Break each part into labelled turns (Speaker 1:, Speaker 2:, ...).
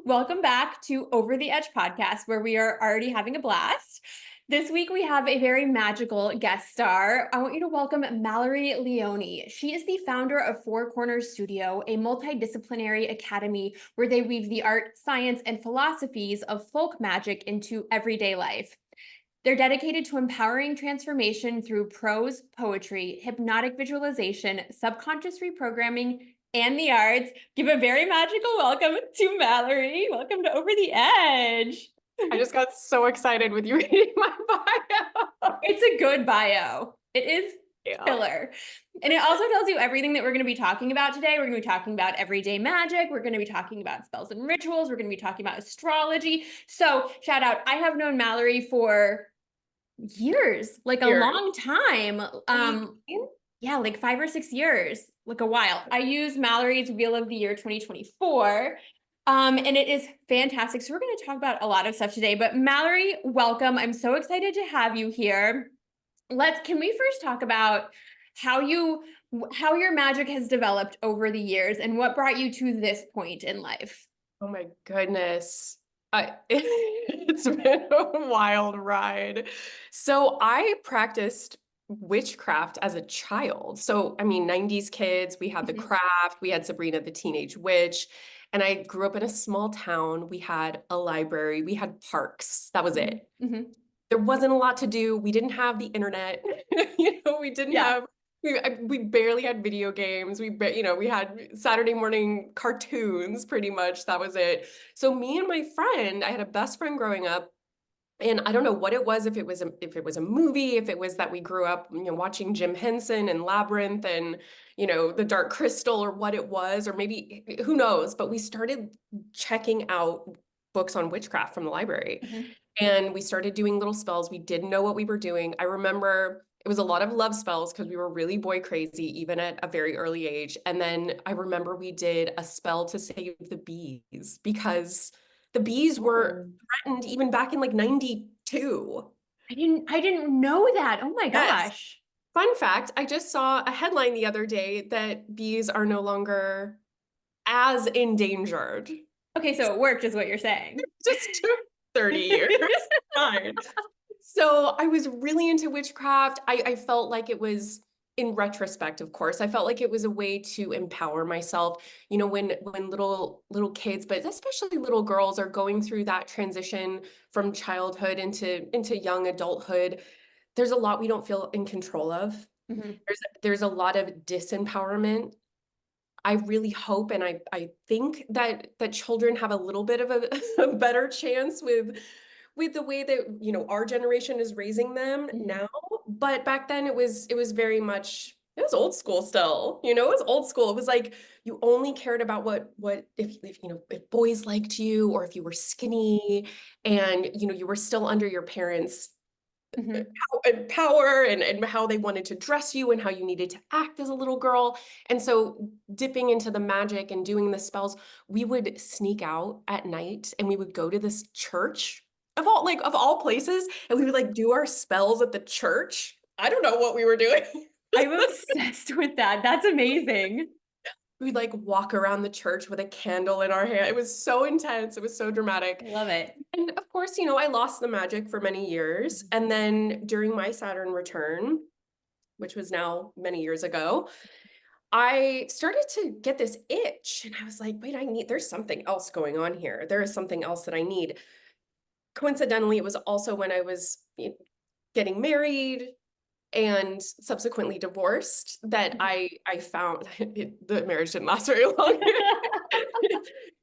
Speaker 1: welcome back to Over the Edge podcast, where we are already having a blast. This week, we have a very magical guest star. I want you to welcome Mallory Leone. She is the founder of Four Corners Studio, a multidisciplinary academy where they weave the art, science, and philosophies of folk magic into everyday life. They're dedicated to empowering transformation through prose, poetry, hypnotic visualization, subconscious reprogramming, and the arts. Give a very magical welcome to Mallory. Welcome to Over the Edge.
Speaker 2: I just got so excited with you reading my bio.
Speaker 1: It's a good bio. It is killer. And it also tells you everything that we're going to be talking about today. We're going to be talking about everyday magic. We're going to be talking about spells and rituals. We're going to be talking about astrology. So shout out. I have known Mallory for years, like a long time. Yeah, like 5 or 6 years, like a while. I use Mallory's Wheel of the Year 2024. And it is fantastic. So we're going to talk about a lot of stuff today, but Mallory, welcome. I'm so excited to have you here. Can we first talk about how your magic has developed over the years and what brought you to this point in life?
Speaker 2: Oh my goodness. It's been a wild ride. So I practiced witchcraft as a child. So, I mean, 90s kids, we had the craft, we had Sabrina the Teenage Witch, and I grew up in a small town. We had a library, we had parks. That was it. There wasn't a lot to do. We didn't have the internet. We didn't have, we barely had video games. We had Saturday morning cartoons, pretty much. That was it. So me and my friend, I had a best friend growing up, and I don't know what it was, if it was a movie, if it was that we grew up, watching Jim Henson and Labyrinth and, The Dark Crystal, or what it was, or maybe who knows, but we started checking out books on witchcraft from the library. And we started doing little spells. We didn't know what we were doing. I remember it was a lot of love spells because we were really boy crazy, even at a very early age. And then I remember we did a spell to save the bees because the bees were threatened even back in like 92.
Speaker 1: I didn't know that. Oh my gosh.
Speaker 2: Fun fact, I just saw a headline the other day that bees are no longer as endangered.
Speaker 1: Okay, so it worked is what you're saying.
Speaker 2: Just took 30 years. Fine. So I was really into witchcraft. I felt like it was, in retrospect, of course, I felt like it was a way to empower myself. When little kids, but especially little girls, are going through that transition from childhood into young adulthood, there's a lot we don't feel in control of. There's a lot of disempowerment. I really hope and I think that children have a little bit of a better chance with the way that our generation is raising them now. But back then it was very much, it was old school still. It was old school. It was like you only cared about what if boys liked you, or if you were skinny and you were still under your parents' power and how they wanted to dress you and how you needed to act as a little girl. And so dipping into the magic and doing the spells, we would sneak out at night and we would go to this church of all places, and we would do our spells at the church. I don't know what we were doing.
Speaker 1: I'm obsessed with that. That's amazing.
Speaker 2: We'd walk around the church with a candle in our hand. It was so intense. It was so dramatic.
Speaker 1: I love it.
Speaker 2: And of course, I lost the magic for many years. And then during my Saturn return, which was now many years ago, I started to get this itch. And I was like, wait, there's something else going on here. There is something else that I need. Coincidentally, it was also when I was getting married and subsequently divorced that I found the marriage didn't last very long.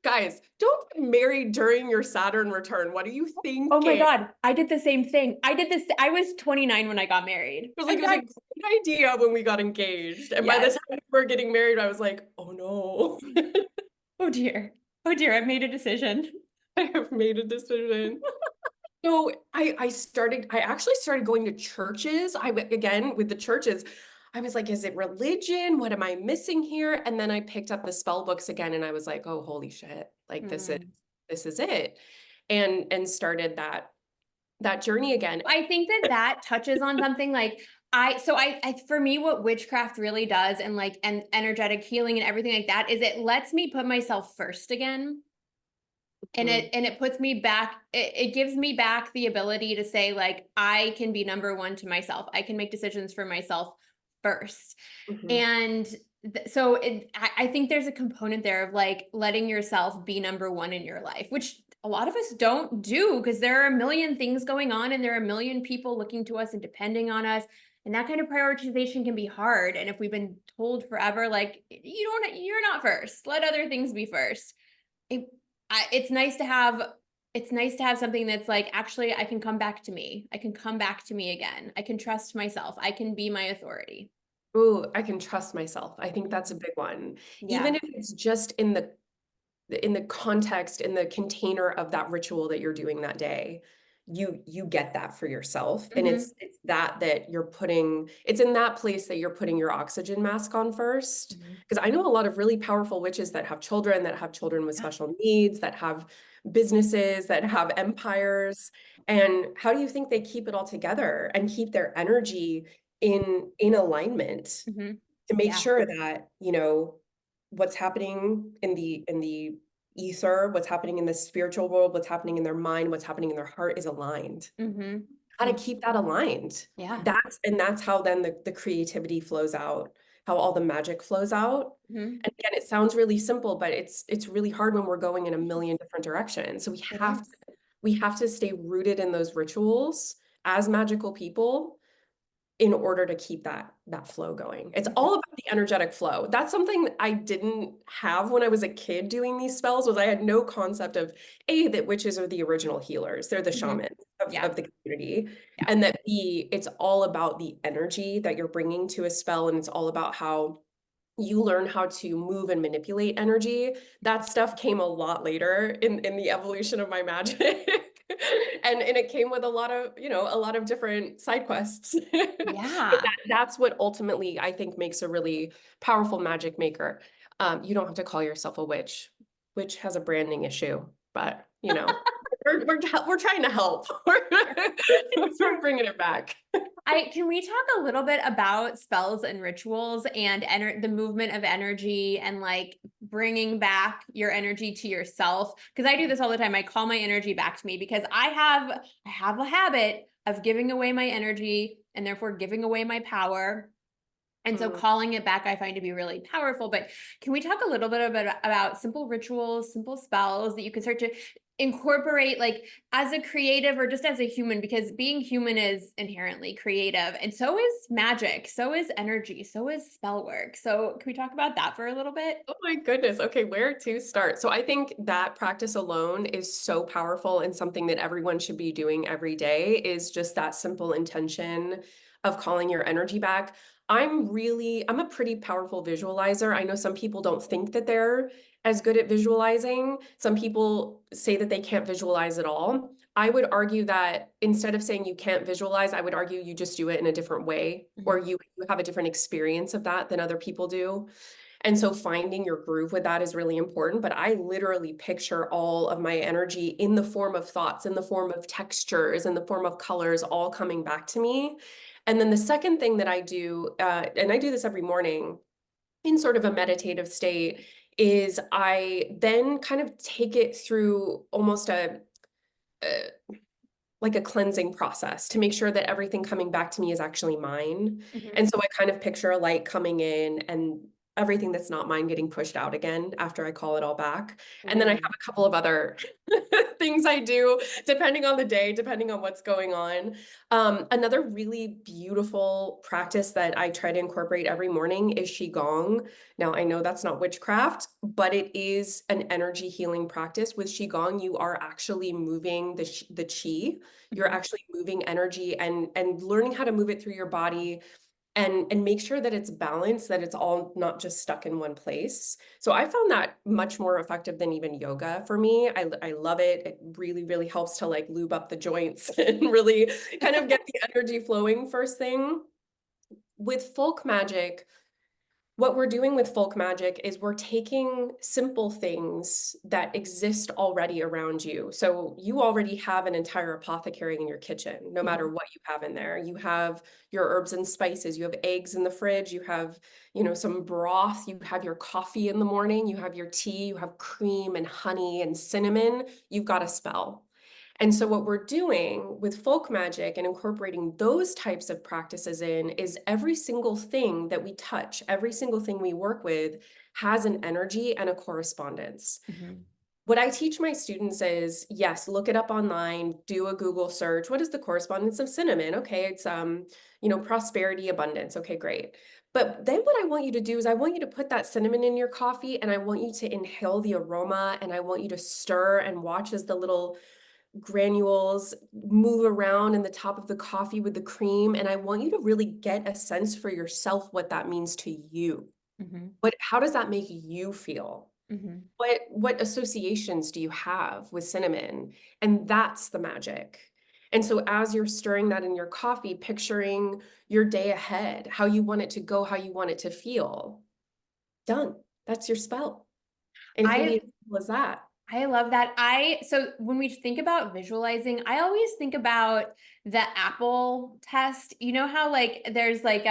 Speaker 2: Guys, don't get married during your Saturn return. What do you think?
Speaker 1: Oh my God, I did the same thing. I was 29 when I got married.
Speaker 2: It was a great idea when we got engaged. And by the time we were getting married, I was like, oh no.
Speaker 1: Oh dear, I've made a decision.
Speaker 2: I have made a decision. So I actually started going to churches. Again, with the churches, I was like, is it religion? What am I missing here? And then I picked up the spell books again and I was like, oh, holy shit. This is it. And started that journey again.
Speaker 1: I think that touches on something for me, what witchcraft really does and energetic healing and everything like that is it lets me put myself first again. And it puts me back, it gives me back the ability to say, like, I can be number one to myself. I can make decisions for myself first.
Speaker 2: Mhm.
Speaker 1: And so I think there's a component there of like letting yourself be number one in your life, which a lot of us don't do because there are a million things going on and there are a million people looking to us and depending on us. And that kind of prioritization can be hard. And if we've been told forever, like, you're not first, let other things be first. It, it's nice to have, it's nice to have something that's like, actually, I can come back to me. I can come back to me again. I can trust myself. I can be my authority.
Speaker 2: Ooh, I can trust myself. I think that's a
Speaker 1: Mhm.
Speaker 2: big one. Even
Speaker 1: Yeah.
Speaker 2: if it's just in the context, in the container of that ritual that you're doing that day, you get that for yourself. And
Speaker 1: Hmm.
Speaker 2: it's that you're putting, it's in that place that you're putting your oxygen mask on first.
Speaker 1: Hmm.
Speaker 2: Because I know a lot of really powerful witches that have children with
Speaker 1: Yeah.
Speaker 2: special needs, that have businesses, that have empires. And how do you think they keep it all together and keep their energy in alignment
Speaker 1: Hmm.
Speaker 2: to make
Speaker 1: Yeah.
Speaker 2: sure that, what's happening in the ether, what's happening in the spiritual world, what's happening in their mind, what's happening in their heart is aligned.
Speaker 1: Hmm.
Speaker 2: How to keep that aligned.
Speaker 1: Yeah.
Speaker 2: That's how then the creativity flows out, how all the magic flows out.
Speaker 1: Hmm.
Speaker 2: And again, it sounds really simple, but it's really hard when we're going in a million different directions. So
Speaker 1: It is.
Speaker 2: we have to stay rooted in those rituals as magical people in order to keep that flow going. It's
Speaker 1: Mhm.
Speaker 2: all about the energetic flow. That's something I didn't have when I was a kid doing these spells, was I had no concept of A, that witches are the original healers. They're the
Speaker 1: Mhm.
Speaker 2: shamans
Speaker 1: Yeah.
Speaker 2: of the community.
Speaker 1: Yeah.
Speaker 2: And that B, it's all about the energy that you're bringing to a spell. And it's all about how you learn how to move and manipulate energy. That stuff came a lot later in the evolution of my magic. And it came with a lot of different side quests. But
Speaker 1: Yeah.
Speaker 2: that's what ultimately I think makes a really powerful magic maker. You don't have to call yourself a witch. Witch has a branding issue, but we're trying to help.
Speaker 1: It's
Speaker 2: We're
Speaker 1: true.
Speaker 2: bringing it back.
Speaker 1: I can we talk a little bit about spells and rituals and the movement of energy and like bringing back your energy to yourself? Because I do this all the time. I call my energy back to me because I have a habit of giving away my energy and therefore giving away my power. And so
Speaker 2: Mm.
Speaker 1: calling it back, I find to be really powerful. But can we talk a little bit about simple rituals, simple spells that you can start to incorporate, like as a creative or just as a human? Because being human is inherently creative, and so is magic, so is energy, so is spell work. So can we talk about that for a little bit?
Speaker 2: Oh my goodness. Okay, where to start? So I think that practice alone is so powerful, and something that everyone should be doing every day is just that simple intention of calling your energy back. I'm a pretty powerful visualizer. I know some people don't think that they're as good at visualizing. Some people say that they can't visualize at all. I would argue that instead of saying you can't visualize, I would argue you just do it in a different way, or
Speaker 1: Mhm.
Speaker 2: you have a different experience of that than other people do. And so finding your groove with that is really important. But I literally picture all of my energy in the form of thoughts, in the form of textures, in the form of colors, all coming back to me. And then the second thing that I do, and I do this every morning in sort of a meditative state, is I then kind of take it through almost a like a cleansing process to make sure that everything coming back to me is actually mine.
Speaker 1: Mhm.
Speaker 2: And so I kind of picture a light coming in and everything that's not mine getting pushed out again after I call it all back. And then I have
Speaker 1: Ooh.
Speaker 2: a couple of other things I do depending on the day, depending on what's going on. Another really beautiful practice that I try to incorporate every morning is Qigong. Now, I know that's not witchcraft, but it is an energy healing practice. With Qigong, you are actually moving the qi. You're
Speaker 1: Mhm.
Speaker 2: actually moving energy and learning how to move it through your body and make sure that it's balanced, that it's all not just stuck in one place. So I found that much more effective than even yoga for me. I love it. It really, really helps to like lube up the joints and really kind of get the energy flowing first thing. With folk magic, What we're doing with folk magic is we're taking simple things that exist already around you. So you already have an entire apothecary in your kitchen, no matter
Speaker 1: Mhm.
Speaker 2: what you have in there. You have your herbs and spices, you have eggs in the fridge, you have, some broth, you have your coffee in the morning, you have your tea, you have cream and honey and cinnamon. You've got a spell. And so, what we're doing with folk magic and incorporating those types of practices in is every single thing that we touch, every single thing we work with has an energy and a correspondence.
Speaker 1: Mhm.
Speaker 2: What I teach my students is yes, look it up online, do a Google search. What is the correspondence of cinnamon? Okay, it's prosperity, abundance. Okay, great. But then what I want you to do is I want you to put that cinnamon in your coffee and I want you to inhale the aroma and I want you to stir and watch as the little granules move around in the top of the coffee with the cream. And I want you to really get a sense for yourself what that means to you.
Speaker 1: Mhm.
Speaker 2: How does that make you feel?
Speaker 1: Mhm.
Speaker 2: What associations do you have with cinnamon? And that's the magic. And so as you're stirring that in your coffee, picturing your day ahead, how you want it to go, how you want it to feel, done. That's your spell. And it can be
Speaker 1: I
Speaker 2: as simple as that.
Speaker 1: I love that. So when we think about visualizing, I always think about the apple test. You know how like there's like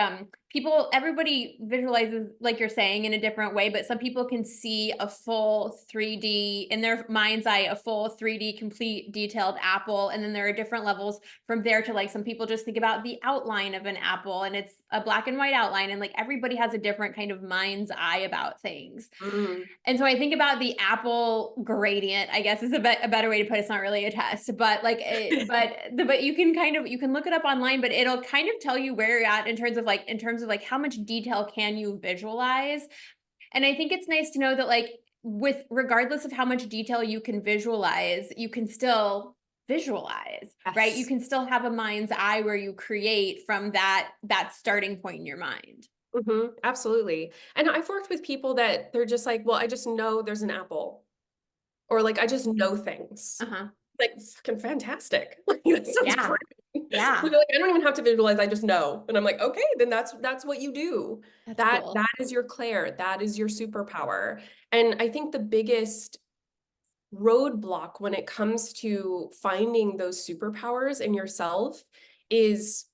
Speaker 1: everybody visualizes like you're saying in a different way, but some people can see a full 3D in their mind's eye, a full 3D complete detailed apple. And then there are different levels from there to like some people just think about the outline of an apple and it's a black and white outline. And like everybody has a different kind of mind's eye about things.
Speaker 2: Mm.
Speaker 1: And so I think about the apple gradient, I guess is a better way to put it. It's not really a test, but like but you can you can look it up online, but it'll kind of tell you where you're at in terms of like how much detail can you visualize. And I think it's nice to know that like with regardless of how much detail you can visualize, you can still visualize, right? You
Speaker 2: Yes.
Speaker 1: can still have a mind's eye where you create from that starting point in your mind.
Speaker 2: Absolutely. And I've worked with people that they're just like, well, I just know there's an apple, or like, I just know things.
Speaker 1: Uh-huh.
Speaker 2: Like, fucking fantastic. Like, that sounds
Speaker 1: Yeah.
Speaker 2: great.
Speaker 1: Yeah.
Speaker 2: They're like, I don't even have to visualize, I just know. And I'm like, okay, then that's what you do.
Speaker 1: That's
Speaker 2: That
Speaker 1: cool.
Speaker 2: is your clair, that is your superpower. And I think the biggest roadblock when it comes to finding those superpowers in yourself is,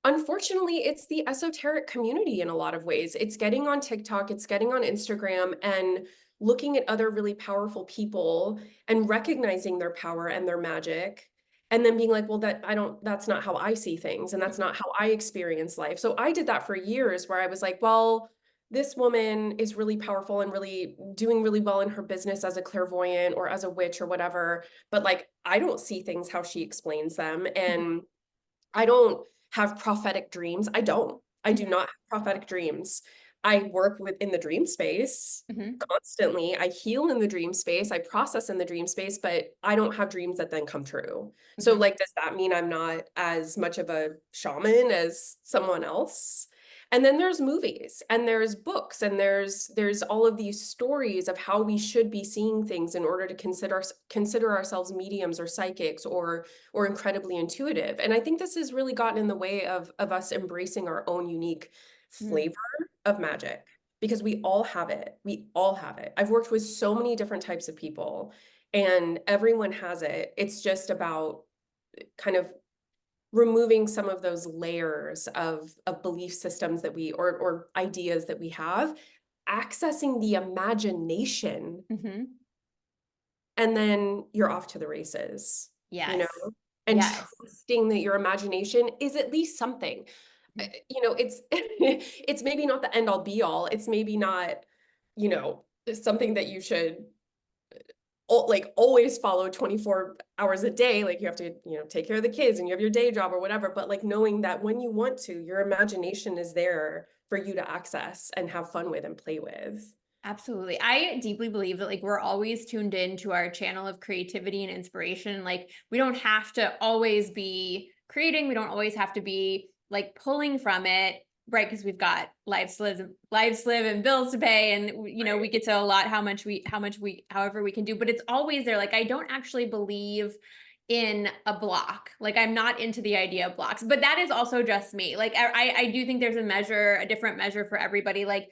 Speaker 2: unfortunately, it's the esoteric community in a lot of ways. It's getting on TikTok, it's getting on Instagram and looking at other really powerful people and recognizing their power and their magic and then being like, well, that's not how I see things and that's not how I experience life. So I did that for years where I was like, well, this woman is really powerful and really doing really well in her business as a clairvoyant or as a witch or whatever, but like I don't see things how she explains them and I don't have prophetic dreams. I don't. I do not have prophetic dreams. I work within the dream space
Speaker 1: Mhm.
Speaker 2: constantly. I heal in the dream space. I process in the dream space, but I don't have dreams that then come true. So,
Speaker 1: Mhm.
Speaker 2: like, does that mean I'm not as much of a shaman as someone else? And then there's movies and there's books and there's all of these stories of how we should be seeing things in order to consider ourselves mediums or psychics or incredibly intuitive. And I think this has really gotten in the way of us embracing our own unique
Speaker 1: Mhm.
Speaker 2: flavor of magic because we all have it. We all have it. I've worked with so many different types of people and everyone has it. It's just about kind of removing some of those layers of belief systems that we or ideas that we have, accessing the imagination,
Speaker 1: Mhm.
Speaker 2: and then you're off to the races, you know,
Speaker 1: Yes.
Speaker 2: and
Speaker 1: Yes.
Speaker 2: trusting that your imagination is at least something.
Speaker 1: Mhm.
Speaker 2: It's it's maybe not the end all be all. It's maybe not, something that you should like always follow 24 hours a day. Like you have to, take care of the kids and you have your day job or whatever, but like knowing that when you want to, your imagination is there for you to access and have fun with and play with.
Speaker 1: Absolutely. I deeply believe that like we're always tuned in to our channel of creativity and inspiration. Like we don't have to always be creating. We don't always have to be like pulling from it, right? Because we've got lives to live and bills to pay. And we get to a lot however we can do, but it's always there. Like I don't actually believe in a block. Like I'm not into the idea of blocks, but that is also just me. Like I do think there's a different measure for everybody. Like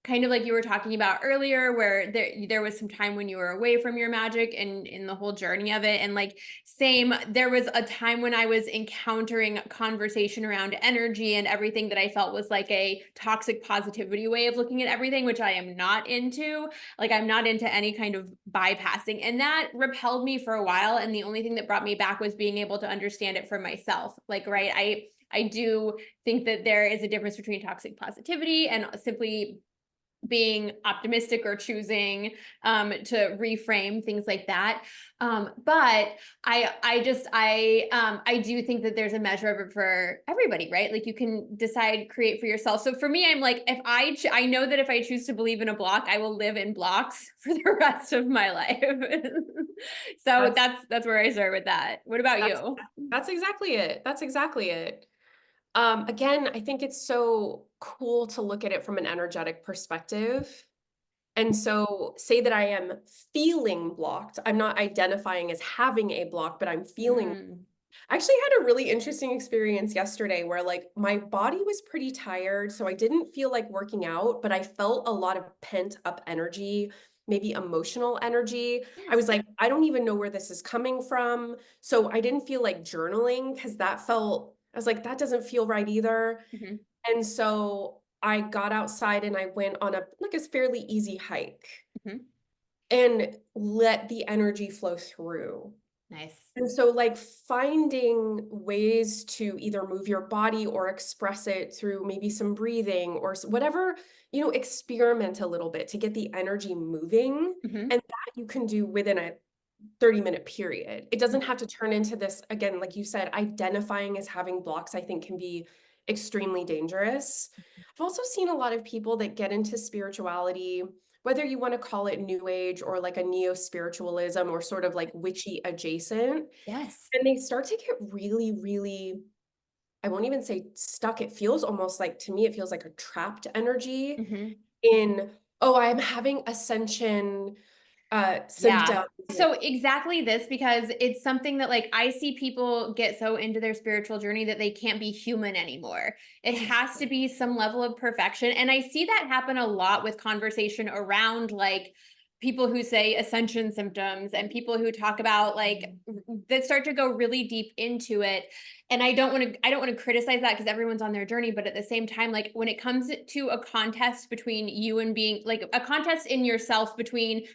Speaker 1: kind of like you were talking about earlier, where there was some time when you were away from your magic and in the whole journey of it. And like same, there was a time when I was encountering conversation around energy and everything that I felt was like a toxic positivity way of looking at everything, which I am not into. Like I'm not into any kind of bypassing. And that repelled me for a while. And the only thing that brought me back was being able to understand it for myself. Like, right, I do think that there is a difference between toxic positivity and simply being optimistic or choosing to reframe things like that. But I do think that there's a measure of it for everybody, right? Like you can decide, create for yourself. So for me, I'm like, if I know that if I choose to believe in a block, I will live in blocks for the rest of my life. So
Speaker 2: That's
Speaker 1: that's where I start with that. What about
Speaker 2: that's
Speaker 1: you?
Speaker 2: that's exactly it. That's exactly it. Again, I think it's so cool to look at it from an energetic perspective. And so, say that I am feeling blocked. I'm not identifying as having a block, but I'm feeling.
Speaker 1: Mm,
Speaker 2: I actually had a really interesting experience yesterday where, like, my body was pretty tired. So, I didn't feel like working out, but I felt a lot of pent up energy, maybe emotional energy. I was
Speaker 1: yes.
Speaker 2: like, I don't even know where this is coming from. So, I didn't feel like journaling because I was like, that doesn't feel right either.
Speaker 1: Mhm,
Speaker 2: And so I got outside and I went on a fairly easy hike
Speaker 1: mhm.
Speaker 2: and let the energy flow through.
Speaker 1: Nice.
Speaker 2: And so, like, finding ways to either move your body or express it through maybe some breathing or whatever, experiment a little bit to get the energy moving.
Speaker 1: Mhm,
Speaker 2: And that you can do within a 30-minute period. It
Speaker 1: mhm.
Speaker 2: doesn't have to turn into this, again, like you said, identifying as having blocks, I think can be extremely dangerous. I've also seen a lot of people that get into spirituality, whether you want to call it new age or like a neo spiritualism or sort of like witchy adjacent,
Speaker 1: Yes.
Speaker 2: and they start to get really, really, I won't even say stuck. It feels almost like, to me, it feels like a trapped energy
Speaker 1: Mhm.
Speaker 2: in, oh, I'm having ascension
Speaker 1: Yeah.
Speaker 2: symptoms.
Speaker 1: So exactly this, because it's something that like I see people get so into their spiritual journey that they can't be human anymore. It has to be some level of perfection. And I see that happen a lot with conversation around like people who say ascension symptoms and people who talk about like that start to go really deep into it. And I don't want to criticize that because everyone's on their journey, but at the same time, like when it comes to a contest between you and being like a contest in yourself between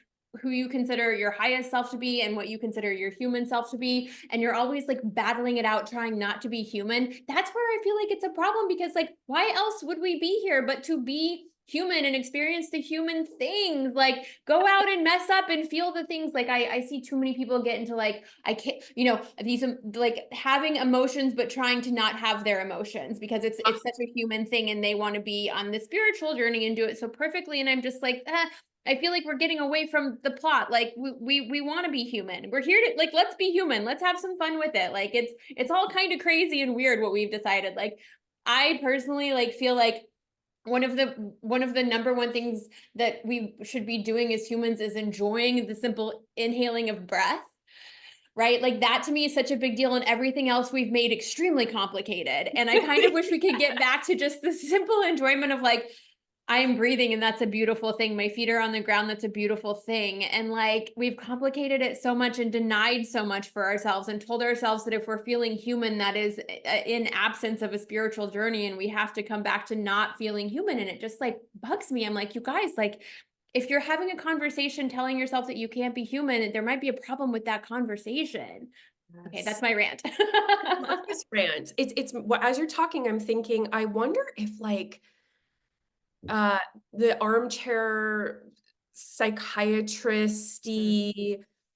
Speaker 1: who you consider your highest self to be and what you consider your human self to be, and you're always like battling it out trying not to be human, that's where I feel like it's a problem, because like why else would we be here but to be human and experience the human things, like go out and mess up and feel the things. Like I see too many people get into like I can't, these like having emotions but trying to not have their emotions because it's such a human thing and they want to be on the spiritual journey and do it so perfectly, and I'm just like I feel like we're getting away from the plot. Like we want to be human. We're here to like let's be human. Let's have some fun with it. Like it's all kind of crazy and weird what we've decided. Like I personally like feel like one of the number one things that we should be doing as humans is enjoying the simple inhaling of breath. Right? Like that to me is such a big deal, and everything else we've made extremely complicated. And I kind of wish we could get back to just the simple enjoyment of like I am breathing and that's a beautiful thing. My feet are on the ground. That's a beautiful thing. And like we've complicated it so much and denied so much for ourselves and told ourselves that if we're feeling human, that is in absence of a spiritual journey. And we have to come back to not feeling human. And it just like bugs me. I'm like, you guys, like, if you're having a conversation telling yourself that you can't be human, there might be a problem with that conversation. Okay, that's
Speaker 2: Yes.
Speaker 1: my rant.
Speaker 2: I love this rant. As you're talking, I'm thinking, I wonder if like uh the armchair
Speaker 1: Mm,
Speaker 2: psychiatry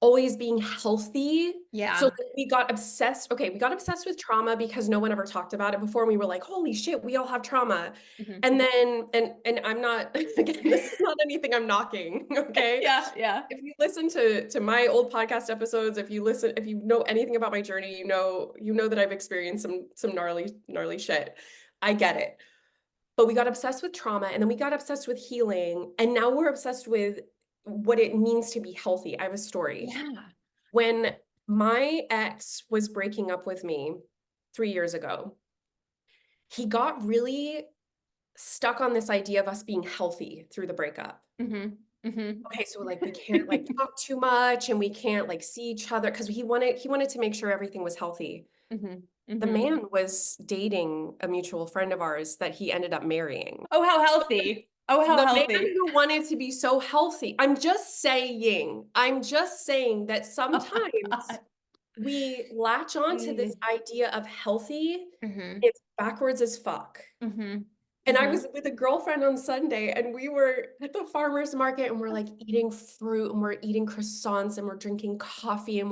Speaker 2: always being healthy. So
Speaker 1: yeah.
Speaker 2: like, we got obsessed with trauma because no one ever talked about it before. And we were like, holy shit, we all have trauma.
Speaker 1: Mhm.
Speaker 2: And then and I'm not again, this is not anything I'm knocking, okay?
Speaker 1: Yeah, yeah.
Speaker 2: If you listen to my old podcast episodes, if you know anything about my journey, you know that I've experienced some gnarly shit. I get it. But we got obsessed with trauma and then we got obsessed with healing. And now we're obsessed with what it means to be healthy. I have a story.
Speaker 1: Yeah.
Speaker 2: When my ex was breaking up with me 3 years ago, he got really stuck on this idea of us being healthy through the breakup.
Speaker 1: Mhm. Mhm.
Speaker 2: Okay, so like we can't like talk too much and we can't like see each other because he wanted to make sure everything was healthy.
Speaker 1: Mhm.
Speaker 2: The
Speaker 1: Mhm.
Speaker 2: man was dating a mutual friend of ours that he ended up marrying.
Speaker 1: Oh, how healthy. Oh, how
Speaker 2: The man
Speaker 1: healthy.
Speaker 2: who wanted to be so healthy. I'm just saying that
Speaker 1: Oh my
Speaker 2: sometimes
Speaker 1: God.
Speaker 2: we latch on to this
Speaker 1: Mm.
Speaker 2: idea of healthy.
Speaker 1: Mhm.
Speaker 2: It's backwards as fuck.
Speaker 1: Mhm.
Speaker 2: And I
Speaker 1: Mhm.
Speaker 2: was with a girlfriend on Sunday and we were at the farmer's market and we're like eating fruit and we're eating croissants and we're drinking coffee and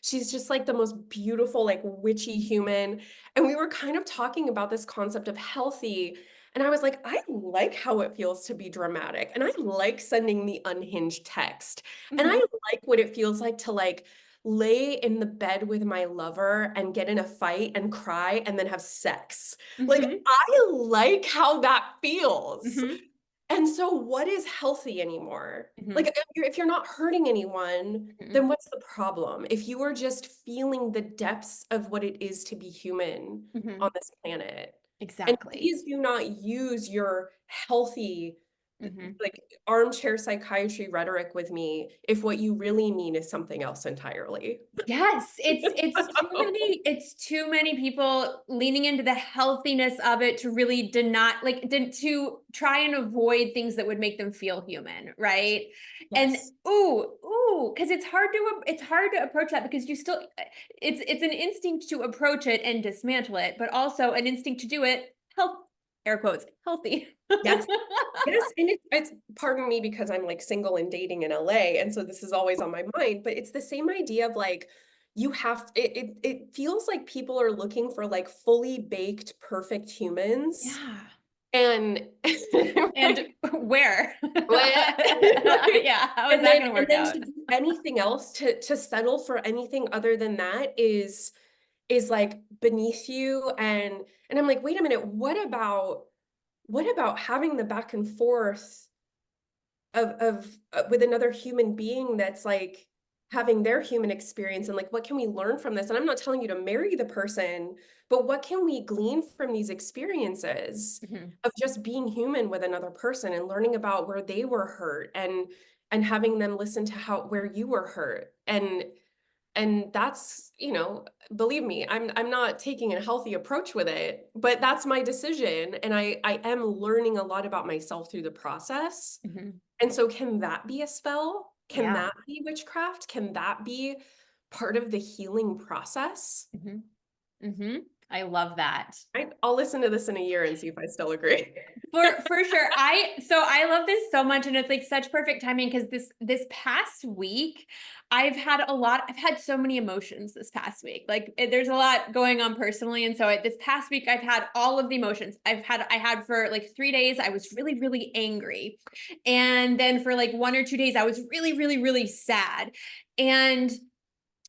Speaker 2: she's just like the most beautiful, like witchy human. And we were kind of talking about this concept of healthy. And I was like, I like how it feels to be dramatic. And I like sending the unhinged text. And I
Speaker 1: Mhm.
Speaker 2: like what it feels like to like lay in the bed with my lover and get in a fight and cry and then have sex. Like,
Speaker 1: Mhm.
Speaker 2: I like how that feels.
Speaker 1: Mhm.
Speaker 2: And so, what is healthy anymore? Like,
Speaker 1: Mhm.
Speaker 2: if you're not hurting anyone,
Speaker 1: Mhm.
Speaker 2: then what's the problem? If you are just feeling the depths of what it is to be human on
Speaker 1: Mhm.
Speaker 2: this planet, and
Speaker 1: Exactly.
Speaker 2: please do not use your healthy,
Speaker 1: Mhm.
Speaker 2: like armchair psychiatry rhetoric with me if what you really mean is something else entirely.
Speaker 1: Yes, it's too many people leaning into the healthiness of it to really deny like to try and avoid things that would make them feel human, right? And
Speaker 2: Yes.
Speaker 1: because it's hard to approach that because you still it's an instinct to approach it and dismantle it, but also an instinct to do it health air quotes healthy.
Speaker 2: Yes. Yes, and it's pardon me because I'm like single and dating in LA, and so this is always on my mind, but it's the same idea of like it feels like people are looking for like fully baked perfect humans
Speaker 1: Yeah.
Speaker 2: and
Speaker 1: And where?
Speaker 2: Right?
Speaker 1: Yeah, how is
Speaker 2: And
Speaker 1: that
Speaker 2: then
Speaker 1: gonna
Speaker 2: and
Speaker 1: work
Speaker 2: then
Speaker 1: out?
Speaker 2: to do anything else to settle for anything other than that is like beneath you and I'm like, wait a minute, what about having the back and forth of with another human being that's like having their human experience and like what can we learn from this? And I'm not telling you to marry the person, but what can we glean from these experiences
Speaker 1: Mhm,
Speaker 2: of just being human with another person and learning about where they were hurt and having them listen to how where you were hurt and that's, believe me, I'm not taking a healthy approach with it, but that's my decision and I am learning a lot about myself through the process.
Speaker 1: mhm.
Speaker 2: And so can that be a spell? Can
Speaker 1: Yeah.
Speaker 2: that be witchcraft? Can that be part of the healing process?
Speaker 1: Mhm, mhm. I love that.
Speaker 2: I'll listen to this in a year and see if I still agree.
Speaker 1: For sure. I love this so much, and it's like such perfect timing because this past week, I've had so many emotions this past week. Like there's a lot going on personally, and so this past week I've had all of the emotions. I had for like 3 days I was really really angry, and then for like 1 or 2 days I was really really really sad, and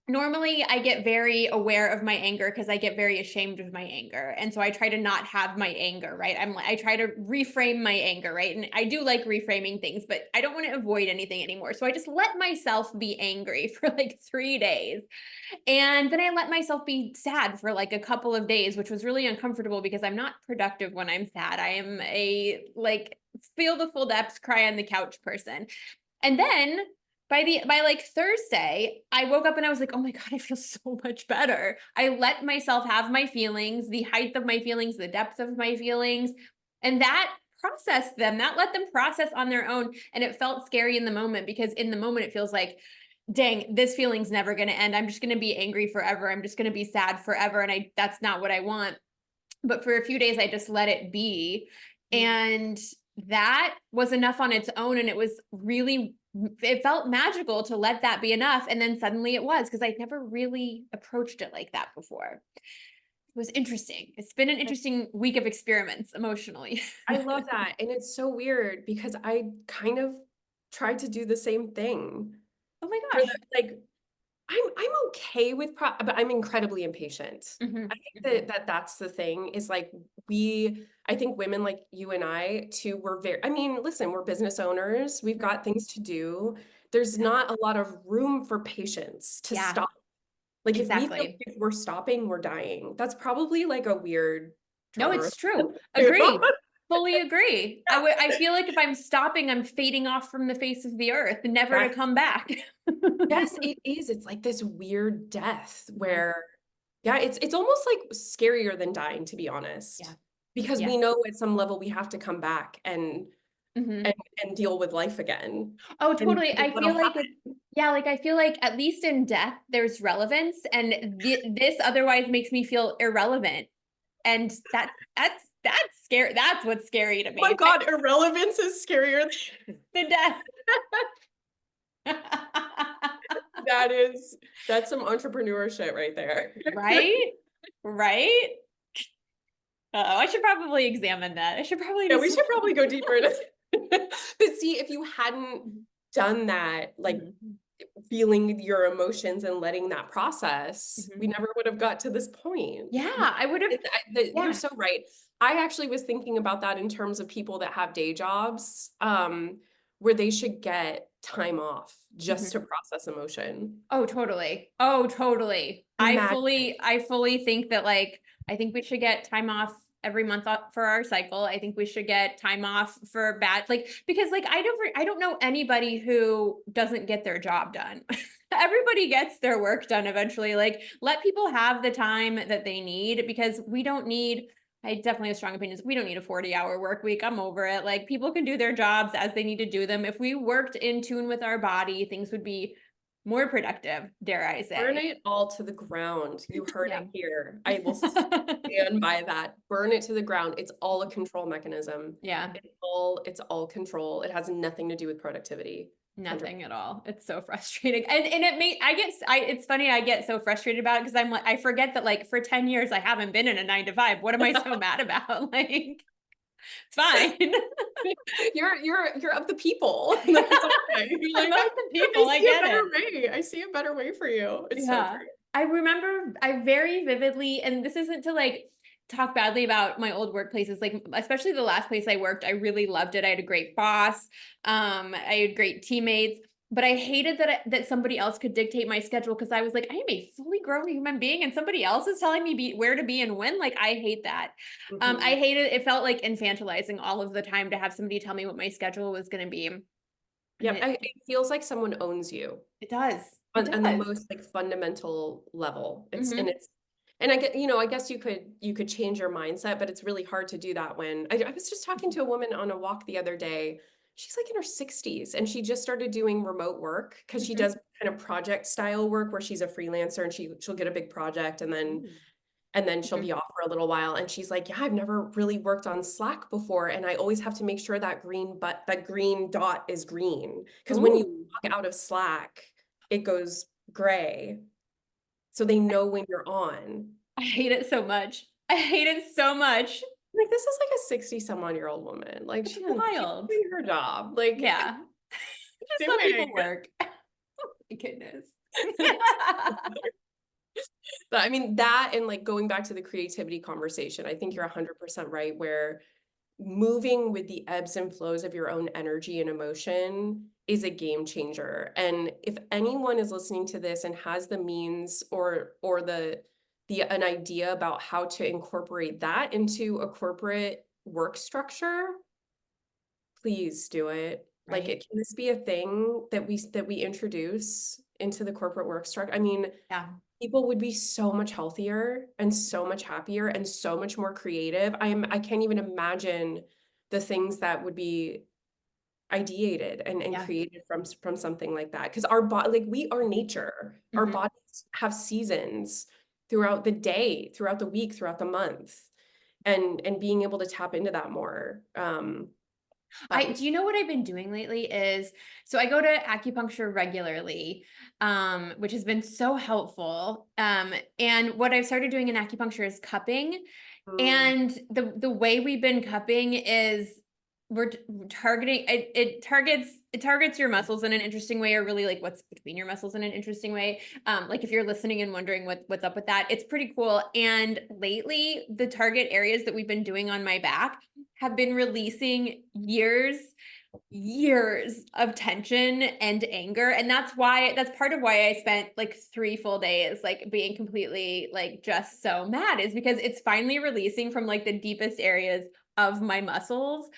Speaker 1: normally I get very aware of my anger because I get very ashamed of my anger. And so I try to not have my anger, right? I try to reframe my anger, right? And I do like reframing things, but I don't want to avoid anything anymore. So I just let myself be angry for like 3 days. And then I let myself be sad for like a couple of days, which was really uncomfortable because I'm not productive when I'm sad. I am a like feel the full depths, cry on the couch person. And then by like Thursday, I woke up and I was like, "Oh my god, I feel so much better." I let myself have my feelings, the height of my feelings, the depth of my feelings, and that processed them. That let them process on their own, and it felt scary in the moment because in the moment it feels like, "Dang, this feeling's never going to end. I'm just going to be angry forever. I'm just going to be sad forever and I that's not what I want." But for a few days I just let it be,
Speaker 2: Mm.
Speaker 1: and that was enough on its own, and it felt magical to let that be enough, and then suddenly it was because I'd never really approached it like that before. It was interesting. It's been an
Speaker 2: I
Speaker 1: interesting week of experiments emotionally.
Speaker 2: I love that, and it's so weird because I kind of tried to do the same thing
Speaker 1: Oh my
Speaker 2: for the
Speaker 1: gosh.
Speaker 2: like I'm okay with but I'm incredibly impatient. I
Speaker 1: Mhm,
Speaker 2: think
Speaker 1: mhm.
Speaker 2: that's the thing is like I think women like you and I too we're very I mean, listen, we're business owners. We've
Speaker 1: Mhm.
Speaker 2: got things to do. There's
Speaker 1: Yeah.
Speaker 2: not a lot of room for patience to
Speaker 1: Yeah,
Speaker 2: stop. Like if we feel
Speaker 1: exactly.
Speaker 2: like if we're stopping, we're dying. That's probably like a weird
Speaker 1: No,
Speaker 2: trauma
Speaker 1: it's true.
Speaker 2: response.
Speaker 1: Agreed. fully agree. I feel like if I'm stopping, I'm fading off from the face of the earth, never to
Speaker 2: Yes.
Speaker 1: come back.
Speaker 2: Yes, it is. It's like this weird death
Speaker 1: Mhm.
Speaker 2: where, yeah, it's almost like scarier than dying, to be
Speaker 1: Yeah.
Speaker 2: honest. Because
Speaker 1: Yeah.
Speaker 2: we know at some level we have to come back
Speaker 1: Mhm.
Speaker 2: and and deal with life again.
Speaker 1: Oh,
Speaker 2: And
Speaker 1: totally. I
Speaker 2: what'll
Speaker 1: feel like
Speaker 2: happen.
Speaker 1: it, yeah, like I feel like at least in death, there's relevance, and this otherwise makes me feel irrelevant. And that's scary. That's what's scary to
Speaker 2: Oh my
Speaker 1: me.
Speaker 2: God, irrelevance is scarier than
Speaker 1: The death.
Speaker 2: that's some entrepreneurship right there.
Speaker 1: Right? Right? Oh, I should probably examine that. I should probably
Speaker 2: Yeah,
Speaker 1: do
Speaker 2: we
Speaker 1: some.
Speaker 2: should probably go deeper into but see, if you hadn't
Speaker 1: Mhm.
Speaker 2: done that, like
Speaker 1: Mhm.
Speaker 2: feeling your emotions and letting that process, we
Speaker 1: Mhm.
Speaker 2: never would have got to this point.
Speaker 1: Yeah, I would have.
Speaker 2: You're
Speaker 1: Yeah.
Speaker 2: so right. I actually was thinking about that in terms of people that have day jobs, where they should get time off just to
Speaker 1: Mhm.
Speaker 2: process emotion.
Speaker 1: Oh, totally. Oh, totally.
Speaker 2: Imagine.
Speaker 1: I fully think that like I think we should get time off every month for our cycle. I think we should get time off for bad like because like I don't know anybody who doesn't get their job done. Everybody gets their work done eventually. Like let people have the time that they need because we don't need I definitely have strong opinions. We don't need a 40-hour work week. I'm over it. Like people can do their jobs as they need to do them. If we worked in tune with our body, things would be more productive, dare I
Speaker 2: Burn
Speaker 1: say.
Speaker 2: it all to the ground. You heard
Speaker 1: Yeah.
Speaker 2: it here. I will stand by that. Burn it to the ground. It's all a control mechanism.
Speaker 1: Yeah,
Speaker 2: It's all control. It has nothing to do with productivity. 100%.
Speaker 1: nothing at all. It's so frustrating. And it may it's funny I get so frustrated about it because I'm like I forget that like for 10 years I haven't been in a 9 to 5. What am I so mad about? Like it's fine.
Speaker 2: You're of the people. That's okay. You're
Speaker 1: I'm
Speaker 2: like,
Speaker 1: of the people.
Speaker 2: I
Speaker 1: I
Speaker 2: see a
Speaker 1: get
Speaker 2: better
Speaker 1: it.
Speaker 2: way. I see a better way for you. It's so
Speaker 1: Yeah.
Speaker 2: true.
Speaker 1: I remember I very vividly, and this isn't to like talk badly about my old workplaces, like especially the last place I worked, I really loved it. I had a great boss. I had great teammates, but I hated that somebody else could dictate my schedule because I was like, I am a fully grown human being and somebody else is telling me where to be and when. Like I hate that. I
Speaker 2: Mhm.
Speaker 1: hated it. It felt like infantilizing all of the time to have somebody tell me what my schedule was going to be. And
Speaker 2: Yep. It feels like someone owns you.
Speaker 1: it does. It
Speaker 2: On the
Speaker 1: does.
Speaker 2: most like fundamental level.
Speaker 1: Hmm.
Speaker 2: And I guess you could change your mindset, but it's really hard to do that when I was just talking to a woman on a walk the other day. She's like in her 60s and she just started doing remote work because she
Speaker 1: Hmm.
Speaker 2: does kind of project style work where she's a freelancer and she'll get a big project and then she'll
Speaker 1: Hmm.
Speaker 2: be off for a little while and she's like, yeah, I've never really worked on Slack before and I always have to make sure that green dot is green because when you
Speaker 1: Ooh.
Speaker 2: log out of Slack it goes gray so they know when you're on.
Speaker 1: I hate it so much. I hate it so much.
Speaker 2: Like this is like a 60 some odd year old woman, like
Speaker 1: It's
Speaker 2: she's
Speaker 1: wild.
Speaker 2: doing her job, like
Speaker 1: Yeah. Just let
Speaker 2: doing.
Speaker 1: people work. My goodness.
Speaker 2: But I mean that and like going back to the creativity conversation, I think you're 100% right where moving with the ebbs and flows of your own energy and emotion is a game changer. And if anyone is listening to this and has the means or the an idea about how to incorporate that into a corporate work structure, please do it. Like
Speaker 1: Right?
Speaker 2: can this be a thing that we introduce into the corporate work structure? I mean,
Speaker 1: Yeah.
Speaker 2: people would be so much healthier and so much happier and so much more creative. I can't even imagine the things that would be ideated and
Speaker 1: Yeah.
Speaker 2: created from something like that. Because our body, like we are nature. Our
Speaker 1: Mhm.
Speaker 2: bodies have seasons throughout the day, throughout the week, throughout the month. And being able to tap into that more. That would
Speaker 1: Do you know what I've been doing lately is so I go to acupuncture regularly, which has been so helpful. And what I've started doing in acupuncture is cupping.
Speaker 2: mm,
Speaker 1: And the way we've been cupping is we're targeting it targets your muscles in an interesting way, or really like what's between your muscles in an interesting way. Like if you're listening and wondering what's up with that, it's pretty cool. And lately, the target areas that we've been doing on my back have been releasing years of tension and anger. And that's part of why I spent like 3 full days like being completely like just so mad, is because it's finally releasing from like the deepest areas of my muscles.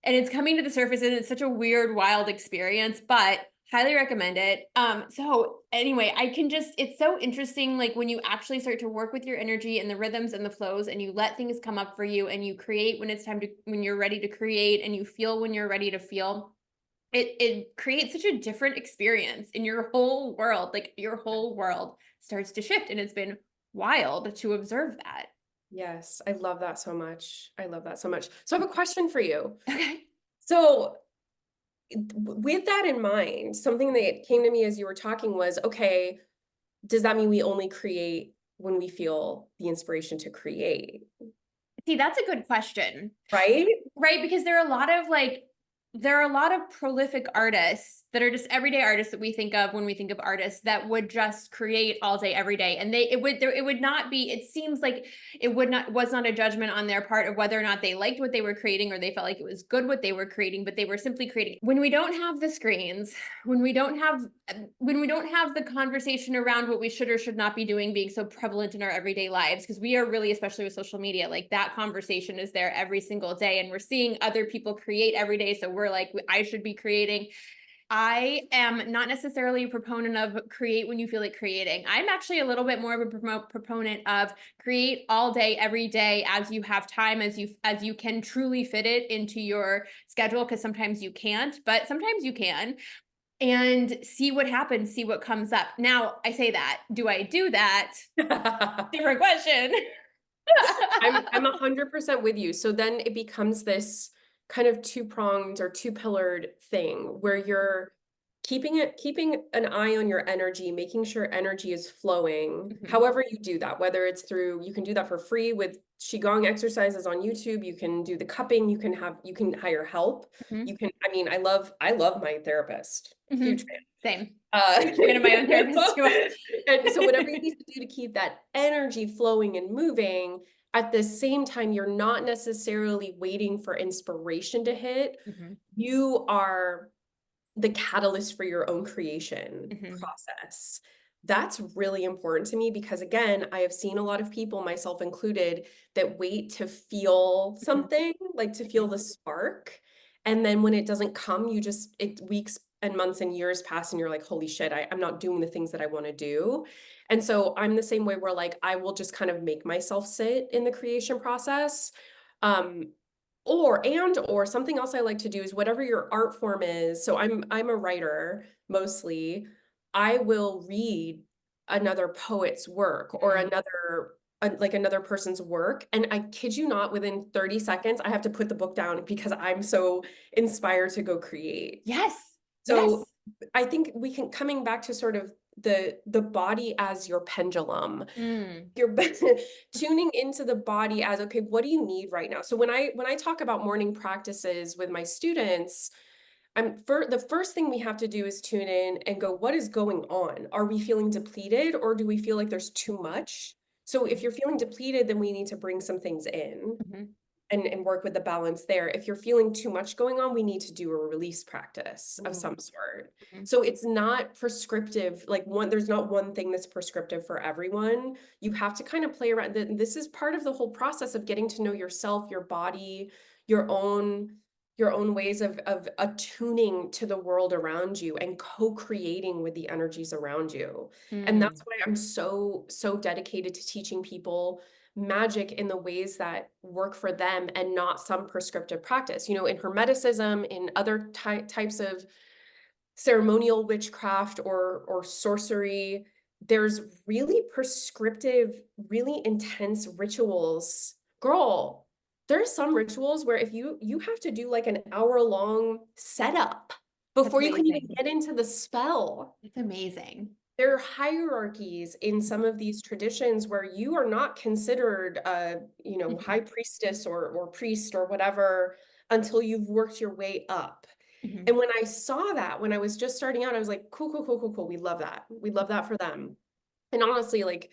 Speaker 1: And it's coming to the surface and it's such a weird, wild experience, but highly recommend it. So anyway, it's so interesting, like when you actually start to work with your energy and the rhythms and the flows and you let things come up for you and you create when you're ready to create and you feel when you're ready to feel. It creates such a different experience in your whole world. Like your whole world starts to shift and it's been wild to observe that.
Speaker 2: Yes, I love that so much. I love that so much. So I have a question for you.
Speaker 1: Okay.
Speaker 2: So with that in mind, something that came to me as you were talking was, okay, does that mean we only create when we feel the inspiration to create,
Speaker 1: See, that's a good question.
Speaker 2: right?
Speaker 1: Right, because there are a lot of prolific artists that are just everyday artists that we think of when we think of artists that would just create all day every day, and it would not be, it seems like it would not was not a judgment on their part of whether or not they liked what they were creating or they felt like it was good what they were creating, but they were simply creating. When we don't have the screens, when we don't have when we don't have the conversation around what we should or should not be doing being so prevalent in our everyday lives, because we are really, especially with social media, like that conversation is there every single day and we're seeing other people create every day, so we're like, I should be creating. I am not necessarily a proponent of create when you feel like creating. I'm actually a little bit more of a proponent of create all day, every day, as you have time, as you can truly fit it into your schedule, because sometimes you can't, but sometimes you can, and see what happens, see what comes up. Now, I say that. Do I do that? Different question.
Speaker 2: I'm 100% with you. So then it becomes this kind of two-pronged or two-pillared thing where you're keeping an eye on your energy, making sure energy is flowing.
Speaker 1: Mhm,
Speaker 2: However you do that, whether it's through, you can do that for free with qigong exercises on YouTube, you can do the cupping, you can hire help.
Speaker 1: mhm,
Speaker 2: You can, I mean, I love my therapist. Huge
Speaker 1: mhm.
Speaker 2: fan.
Speaker 1: Same.
Speaker 2: Uh,
Speaker 1: Huge fan of my own therapist too.
Speaker 2: and so whatever you need to do to keep that energy flowing and moving, at the same time, you're not necessarily waiting for inspiration to hit.
Speaker 1: Mhm,
Speaker 2: You are the catalyst for your own creation
Speaker 1: mhm,
Speaker 2: process. That's really important to me because, again, I have seen a lot of people, myself included, that wait to feel
Speaker 1: mhm,
Speaker 2: something, like to feel
Speaker 1: mhm,
Speaker 2: the spark. And then when it doesn't come, weeks and months and years pass, and you're like, holy shit, I'm not doing the things that I want to do. And so I'm the same way where, like, I will just kind of make myself sit in the creation process. Um, or something else I like to do is whatever your art form is. So I'm a writer mostly. I will read another poet's work or
Speaker 1: mhm.
Speaker 2: like another person's work, and I kid you not, within 30 seconds I have to put the book down because I'm so inspired to go create.
Speaker 1: Yes.
Speaker 2: So
Speaker 1: Yes.
Speaker 2: I think we can, coming back to sort of the body as your pendulum,
Speaker 1: Mm,
Speaker 2: you're tuning into the body as, okay, what do you need right now? So when I talk about morning practices with my students, the first thing we have to do is tune in and go, what is going on? Are we feeling depleted or do we feel like there's too much? So if
Speaker 1: mhm,
Speaker 2: you're feeling depleted, then we need to bring some things in
Speaker 1: mhm.
Speaker 2: and work with the balance there. If you're feeling too much going on, we need to do a release practice of
Speaker 1: Ooh,
Speaker 2: some sort.
Speaker 1: mhm,
Speaker 2: So it's not prescriptive, like there's not one thing that's prescriptive for everyone. You have to kind of play around. This is part of the whole process of getting to know yourself, your body, your own your own ways of attuning to the world around you and co-creating with the energies around you. And that's
Speaker 1: mm,
Speaker 2: why I'm so dedicated to teaching people magic in the ways that work for them and not some prescriptive practice. In Hermeticism, in other types of ceremonial witchcraft or sorcery, there's really prescriptive, really intense rituals. Girl, there's some rituals where if you have to do like an hour-long setup
Speaker 1: that's
Speaker 2: before you can even
Speaker 1: amazing.
Speaker 2: get into the spell.
Speaker 1: It's amazing.
Speaker 2: There are hierarchies in some of these traditions where you are not considered a,
Speaker 1: Mhm,
Speaker 2: high priestess or priest or whatever until you've worked your way up.
Speaker 1: mhm,
Speaker 2: And when I saw that, when I was just starting out, I was like, cool, cool, cool, cool, cool. We love that. We love that for them. And honestly, like,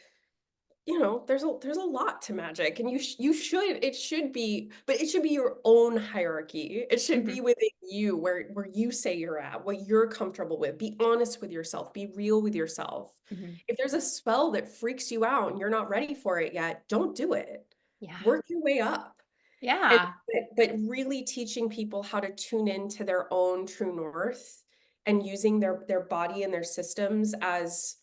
Speaker 2: there's a lot to magic, and it should be, but it should be your own hierarchy. It should be
Speaker 1: mhm,
Speaker 2: within you where you say you're at, what you're comfortable with. Be honest with yourself, be real with yourself.
Speaker 1: mhm.
Speaker 2: If there's a spell that freaks you out and you're not ready for it yet, don't do it.
Speaker 1: Yeah.
Speaker 2: Work your way up.
Speaker 1: Yeah.
Speaker 2: But really teaching people how to tune into their own true north and using their body and their systems as,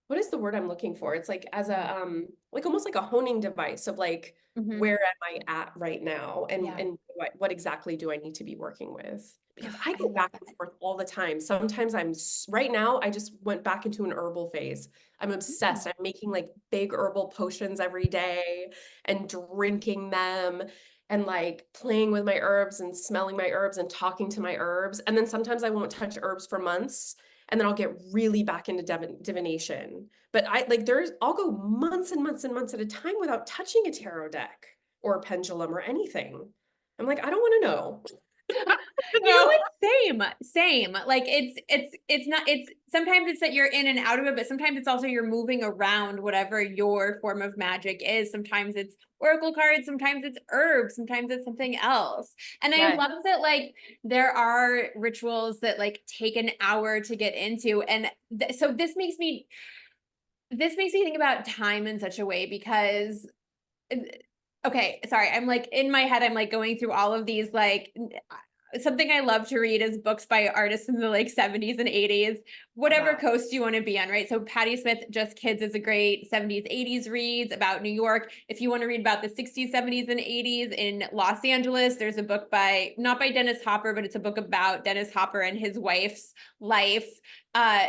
Speaker 2: what is the word I'm looking for? It's like as a like almost like a honing device of like,
Speaker 1: Mhm.
Speaker 2: where am I at right now,
Speaker 1: Yeah.
Speaker 2: and what exactly do I need to be working with? Because
Speaker 1: Ugh,
Speaker 2: I
Speaker 1: I
Speaker 2: go
Speaker 1: love
Speaker 2: back
Speaker 1: that.
Speaker 2: and forth all the time. Sometimes right now I just went back into an herbal phase. I'm
Speaker 1: Mm.
Speaker 2: obsessed. I'm making like big herbal potions every day and drinking them and like playing with my herbs and smelling my herbs and talking to my herbs. And then sometimes I won't touch herbs for months, and then I'll get really back into divination. But I'll go months and months and months at a time without touching a tarot deck or a pendulum or anything. I'm like, I don't want to know.
Speaker 1: You know
Speaker 2: No.
Speaker 1: what? Same. Like it's not, it's sometimes it's that you're in and out of it, but sometimes it's also you're moving around whatever your form of magic is. Sometimes it's oracle cards, sometimes it's herbs, sometimes it's something else. And I
Speaker 2: Yeah.
Speaker 1: love that like there are rituals that like take an hour to get into. And so this makes me think about time in such a way because okay, sorry. I'm like in my head, I'm like going through all of these like something I love to read is books by artists in the like 70s and 80s, whatever coast you want to be on, right? So Patti Smith, Just Kids is a great 70s, 80s reads about New York. If you want to read about the 60s, 70s, and 80s in Los Angeles, there's a book by, not by Dennis Hopper, but it's a book about Dennis Hopper and his wife's life. Uh,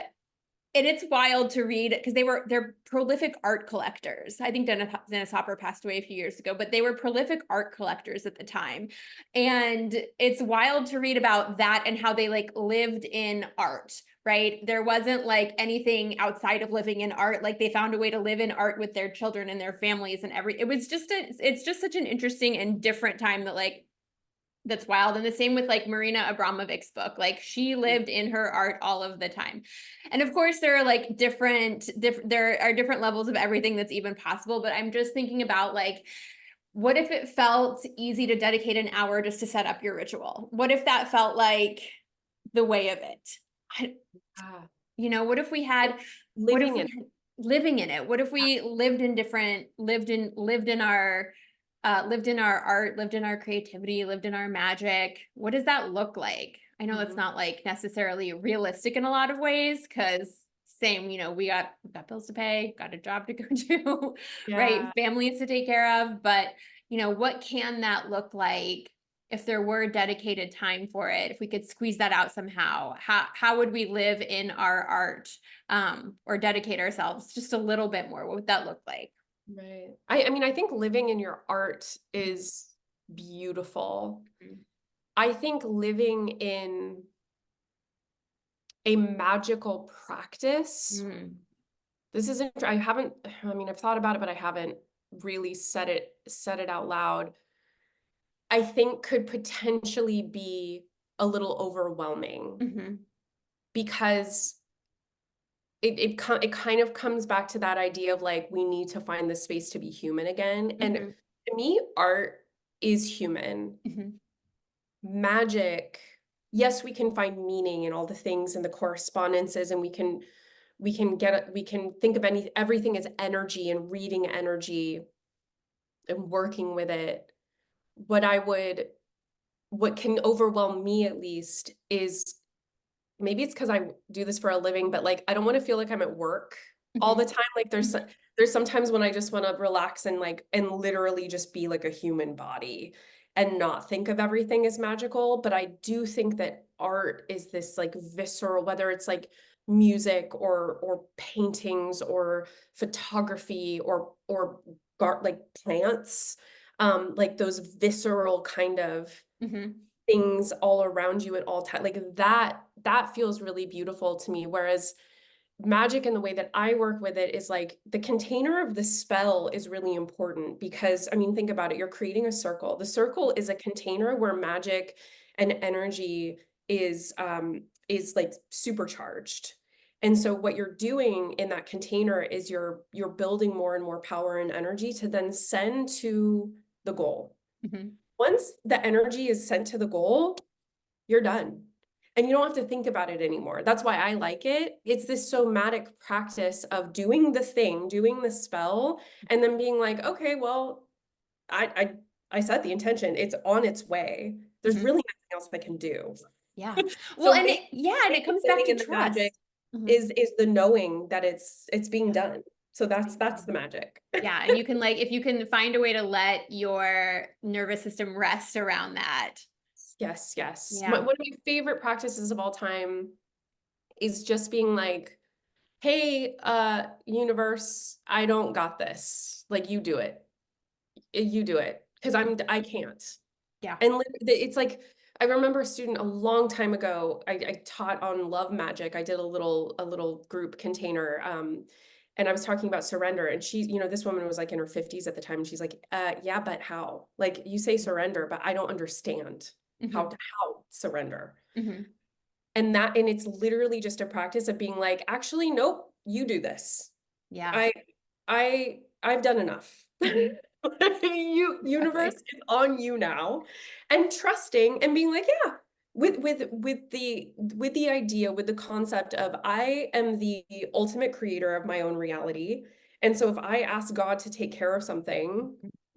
Speaker 1: and it's wild to read because they're prolific art collectors. I think Dennis Hopper passed away a few years ago, but they were prolific art collectors at the time. And it's wild to read about that and how they like lived in art, right? There wasn't like anything outside of living in art. Like they found a way to live in art with their children and their families and it's just such an interesting and different time that like that's wild. And the same with like Marina Abramovic's book. Like she lived in her art all of the time. And of course, there are like there are different levels of everything that's even possible. But I'm just thinking about like, what if it felt easy to dedicate an hour just to set up your ritual? What if that felt like the way of it? I,
Speaker 2: Ah.
Speaker 1: what if we
Speaker 2: And
Speaker 1: had, what if
Speaker 2: living
Speaker 1: we
Speaker 2: in
Speaker 1: had living in it? What if we lived in our art, lived in our creativity, lived in our magic? What does that look like? I know that's
Speaker 2: Mhm.
Speaker 1: not like necessarily realistic in a lot of ways because same, we got bills to pay, got a job to go to, right?
Speaker 2: Yeah.
Speaker 1: Families to take care of, but what can that look like if there were dedicated time for it, if we could squeeze that out somehow? How would we live in our art, or dedicate ourselves just a little bit more? What would that look like?
Speaker 2: Right. I mean, I think living in your art is beautiful.
Speaker 1: Mhm.
Speaker 2: I think living in a magical practice,
Speaker 1: Mm.
Speaker 2: this isn't, I haven't, I mean, I've thought about it, but I haven't really said it out loud. I think could potentially be a little overwhelming
Speaker 1: Mhm.
Speaker 2: because it kind of comes back to that idea of like we need to find the space to be human again. And
Speaker 1: Mhm.
Speaker 2: to me, art is human.
Speaker 1: Mhm.
Speaker 2: Magic, yes, we can find meaning in all the things and the correspondences, and we can think of everything as energy and reading energy and working with it. What I would what can overwhelm me at least is, maybe it's because I do this for a living, but like I don't want to feel like I'm at work all the
Speaker 1: Mhm.
Speaker 2: time. Like there's sometimes when I just want to relax and like and literally just be like a human body and not think of everything as magical. But I do think that art is this like visceral, whether it's like music or paintings or photography or like plants, like those visceral kind of
Speaker 1: Mhm.
Speaker 2: things all around you at all time, like that feels really beautiful to me. Whereas magic, in the way that I work with it, is like the container of the spell is really important, because I mean, think about it, you're creating a circle. The circle is a container where magic and energy is like supercharged. And so what you're doing in that container is you're building more and more power and energy to then send to the goal.
Speaker 1: Mhm.
Speaker 2: Once the energy is sent to the goal, you're done. And you don't have to think about it anymore. That's why I like it. It's this somatic practice of doing the thing, doing the spell, and then being like, okay, well, I I set the intention, it's on its way. There's
Speaker 1: Mhm.
Speaker 2: really nothing else I can do.
Speaker 1: Yeah. Well,
Speaker 2: So
Speaker 1: and
Speaker 2: maybe
Speaker 1: and it
Speaker 2: the
Speaker 1: comes back
Speaker 2: planning
Speaker 1: to
Speaker 2: and the magic
Speaker 1: trust. Mhm.
Speaker 2: is the knowing that it's being
Speaker 1: Yeah.
Speaker 2: done. So that's the magic.
Speaker 1: Yeah, and you can like if you can find a way to let your nervous system rest around that.
Speaker 2: Yes, yes.
Speaker 1: Yeah.
Speaker 2: One of my favorite practices of all time is just being like, hey, universe, I don't got this. Like you do it. You do it. Because I can't.
Speaker 1: Yeah.
Speaker 2: And it's like I remember a student a long time ago. I taught on love magic. I did a little group container. And I was talking about surrender. And she, this woman was like in her 50s at the time. And she's like, yeah, but how? Like you say surrender, but I don't understand
Speaker 1: Mhm.
Speaker 2: how surrender.
Speaker 1: Mhm.
Speaker 2: And it's literally just a practice of being like, actually, nope, you do this.
Speaker 1: Yeah.
Speaker 2: I I've done enough.
Speaker 1: Mhm.
Speaker 2: Universe
Speaker 1: Exactly.
Speaker 2: is on you now, and trusting and being like, yeah, with the idea, with the concept of I am the ultimate creator of my own reality. And so if I ask God to take care of something,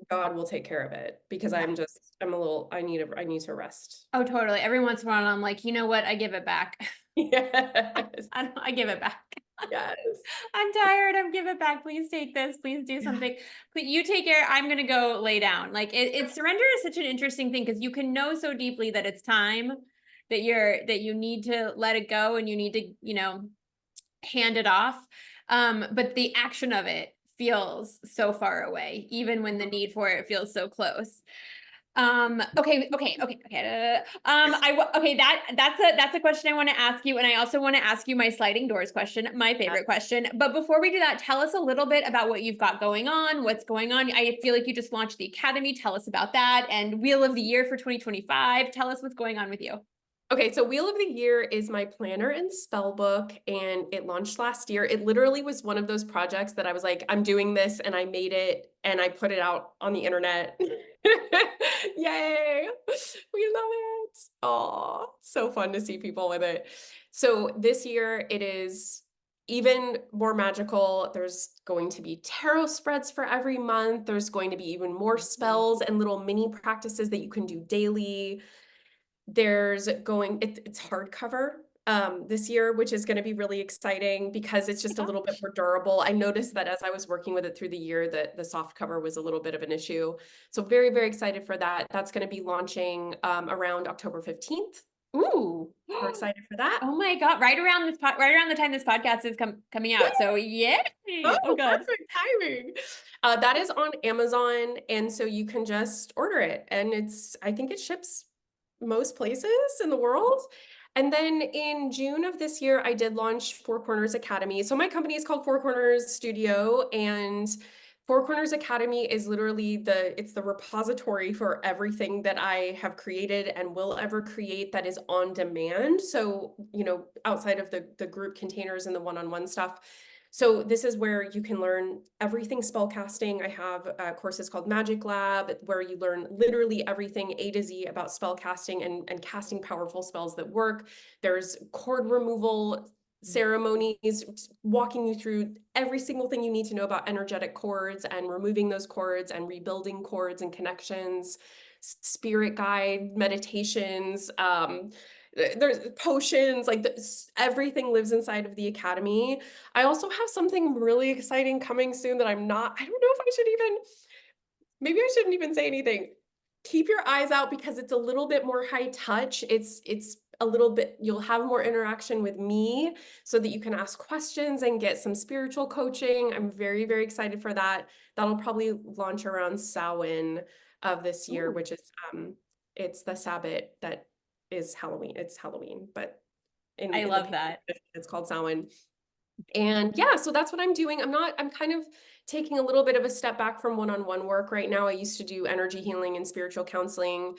Speaker 2: God will take care of it because
Speaker 1: Yeah.
Speaker 2: I need to rest.
Speaker 1: Oh, totally. Every once in a while, I'm like, you know what? I give it back.
Speaker 2: Yes.
Speaker 1: I give it back.
Speaker 2: Yes.
Speaker 1: I'm tired. I'm give it back. Please take this. Please do something. But you take care. I'm gonna go lay down. Like surrender is such an interesting thing because you can know so deeply that it's time that you need to let it go and you need to, hand it off. But the action of it feels so far away, even when the need for it feels so close. Okay. Okay, that's a question I want to ask you, and I also want to ask you my sliding doors question, my favorite question. But before we do that, tell us a little bit about what you've got going on, what's going on. I feel like you just launched the academy. Tell us about that, and Wheel of the Year for 2025. Tell us what's going on with you.
Speaker 2: Okay, so Wheel of the Year is my planner and spell book, and it launched last year. It literally was one of those projects that I was like, I'm doing this, and I made it, and I put it out on the internet. Yay! We love it. Oh, so fun to see people with it. So this year it is even more magical. There's going to be tarot spreads for every month. There's going to be even more spells and little mini practices that you can do daily. It's hardcover this year, which is going to be really exciting because it's
Speaker 1: Oh
Speaker 2: just a
Speaker 1: my
Speaker 2: little bit
Speaker 1: gosh.
Speaker 2: more durable. I noticed that as I was working with it through the year that the soft cover was a little bit of an issue. So very, very excited for that. That's going to be launching around October 15th.
Speaker 1: Ooh.
Speaker 2: We're excited for that.
Speaker 1: Oh my God. Right around the time this podcast is coming out. So yay. Oh
Speaker 2: Oh,
Speaker 1: God.
Speaker 2: perfect timing. That is on Amazon, and so you can just order it. And I think it ships most places in the world. And then in June of this year, I did launch Four Corners Academy. So my company is called Four Corners Studio, and Four Corners Academy is literally it's the repository for everything that I have created and will ever create that is on demand. So, outside of the group containers and the one-on-one stuff. So this is where you can learn everything spellcasting. I have courses called Magic Lab where you learn literally everything A to Z about spellcasting and casting powerful spells that work. There's cord removal ceremonies, walking you through every single thing you need to know about energetic cords and removing those cords and rebuilding cords and connections, spirit guide meditations, there's potions, like everything lives inside of the academy. I also have something really exciting coming soon that I don't know if I should even, maybe I shouldn't even say anything. Keep your eyes out because it's a little bit more high touch. It's a little bit, you'll have more interaction with me so that you can ask questions and get some spiritual coaching. I'm very, very excited for that. That'll probably launch around Samhain of this year,
Speaker 1: Ooh,
Speaker 2: which is it's the Sabbath that is Halloween. It's Halloween, but
Speaker 1: I
Speaker 2: in the
Speaker 1: love
Speaker 2: pagan
Speaker 1: that.
Speaker 2: tradition, it's called Samhain. And yeah, so that's what I'm doing. I'm kind of taking a little bit of a step back from one-on-one work right now. I used to do energy healing and spiritual counseling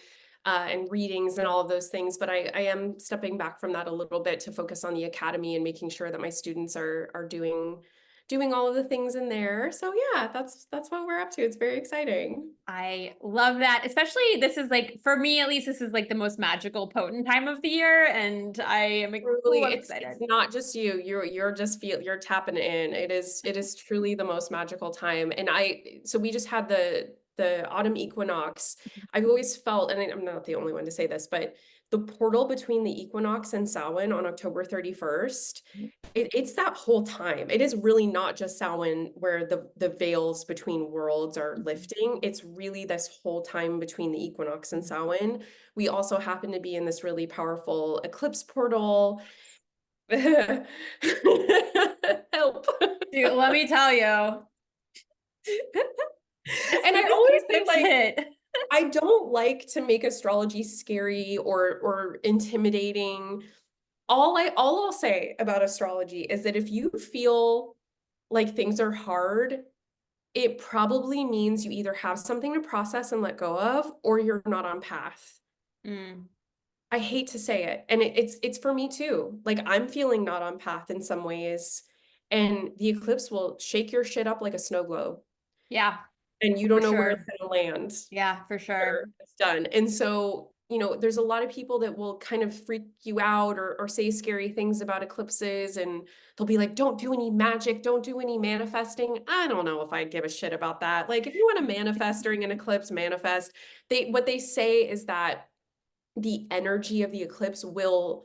Speaker 2: and readings and all of those things, but I am stepping back from that a little bit to focus on the academy and making sure that my students are doing all of the things in there. So yeah, that's what we're up to. It's very exciting.
Speaker 1: I love that. Especially this is like, for me at least, this is like the most magical, potent time of the year. And I am so
Speaker 2: Truly, it's
Speaker 1: excited.
Speaker 2: not just you. You're tapping in. It is truly the most magical time. And so we just had the autumn equinox, I've always felt, and I'm not the only one to say this, but the portal between the equinox and Samhain on October 31st, it's that whole time. It is really not just Samhain where the veils between worlds are lifting. It's really this whole time between the equinox and Samhain. We also happen to be in this really powerful eclipse portal. Help.
Speaker 1: Dude, let me tell you.
Speaker 2: And I always say, like,
Speaker 1: hit.
Speaker 2: I don't like to make astrology scary or intimidating. All I'll say about astrology is that if you feel like things are hard, it probably means you either have something to process and let go of, or you're not on path.
Speaker 1: Mm.
Speaker 2: I hate to say it, and it's for me too. Like, I'm feeling not on path in some ways, and the eclipse will shake your shit up like a snow globe,
Speaker 1: Yeah,
Speaker 2: and you
Speaker 1: for
Speaker 2: don't know where it's
Speaker 1: sure.
Speaker 2: gonna land.
Speaker 1: Yeah, for sure.
Speaker 2: It's done. And so, there's a lot of people that will kind of freak you out or say scary things about eclipses, and they'll be like, don't do any magic, don't do any manifesting. I don't know if I give a shit about that. Like, if you want to manifest during an eclipse, manifest. What they say is that the energy of the eclipse will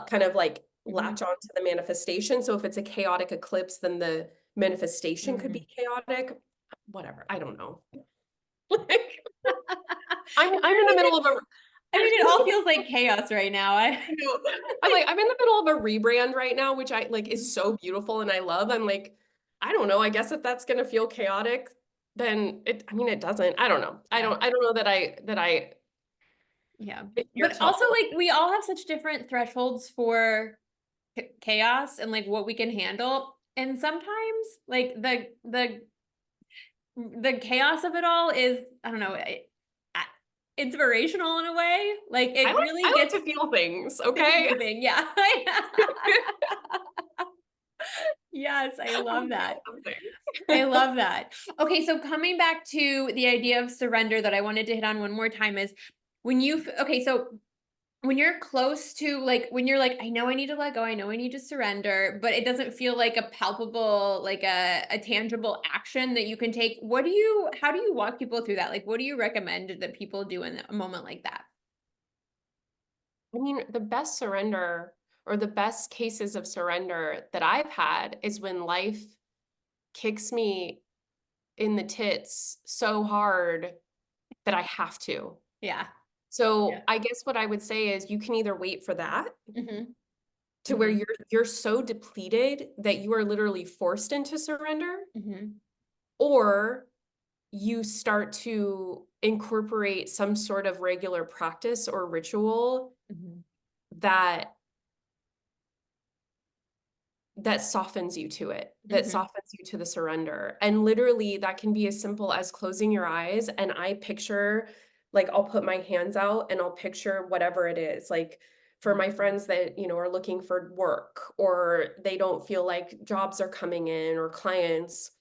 Speaker 2: kind of like latch on to the manifestation. So if it's a chaotic eclipse, then the manifestation could be chaotic. Whatever. I don't know. Like, I'm in the middle of a
Speaker 1: I mean, it all feels like chaos right now.
Speaker 2: I'm in the middle of a rebrand right now, which I like is so beautiful and I love. I'm like, I don't know. I guess if that's gonna feel chaotic, then it doesn't. I don't know. I don't know that I
Speaker 1: Yeah.
Speaker 2: you're
Speaker 1: But also,
Speaker 2: tall.
Speaker 1: like, we all have such different thresholds for chaos and like what we can handle. And sometimes like the chaos of it all is, I don't know, inspirational in a way. Like
Speaker 2: I
Speaker 1: it
Speaker 2: like
Speaker 1: really
Speaker 2: I like
Speaker 1: gets
Speaker 2: to feel things, okay?
Speaker 1: moving. Yeah. Yes, I
Speaker 2: I
Speaker 1: love
Speaker 2: wanna
Speaker 1: that.
Speaker 2: feel something.
Speaker 1: I love that. Okay, so coming back to the idea of surrender that I wanted to hit on one more time is okay, so when you're close to like when you're like, I know I need to let go, I know I need to surrender, but it doesn't feel like a palpable, like a tangible action that you can take. How do you walk people through that? Like, what do you recommend that people do in a moment like that?
Speaker 2: I mean, the best surrender or the best cases of surrender that I've had is when life kicks me in the tits so hard that I have to.
Speaker 1: Yeah.
Speaker 2: So
Speaker 1: Yeah.
Speaker 2: I guess what I would say is you can either wait for that
Speaker 1: Mm-hmm.
Speaker 2: to where
Speaker 1: Mm-hmm.
Speaker 2: you're so depleted that you are literally forced into surrender,
Speaker 1: Mm-hmm.
Speaker 2: or you start to incorporate some sort of regular practice or ritual
Speaker 1: Mm-hmm.
Speaker 2: that softens you to it, that
Speaker 1: Mm-hmm.
Speaker 2: softens you to the surrender. And literally that can be as simple as closing your eyes and I picture, like, I'll put my hands out and I'll picture whatever it is. Like, for my friends that, are looking for work or they don't feel like jobs are coming in or clients,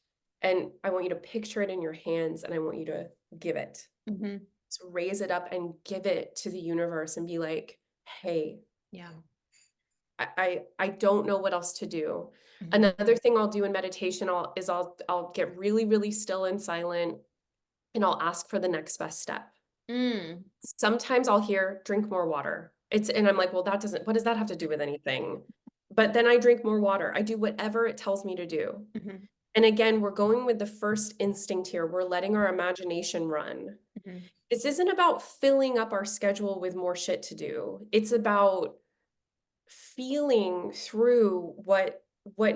Speaker 2: and I want you to picture it in your hands and I want you to give it.
Speaker 1: Mm-hmm.
Speaker 2: So raise it up and give it to the universe and be like, hey,
Speaker 1: Yeah.
Speaker 2: I don't know what else to do.
Speaker 1: Mm-hmm.
Speaker 2: Another thing I'll do in meditation I'll get really, really still and silent and I'll ask for the next best step.
Speaker 1: Mm.
Speaker 2: Sometimes I'll hear drink more water. And I'm like, well, what does that have to do with anything? But then I drink more water. I do whatever it tells me to do.
Speaker 1: Mm-hmm.
Speaker 2: And again, we're going with the first instinct here. We're letting our imagination run.
Speaker 1: Mm-hmm.
Speaker 2: This isn't about filling up our schedule with more shit to do. It's about feeling through what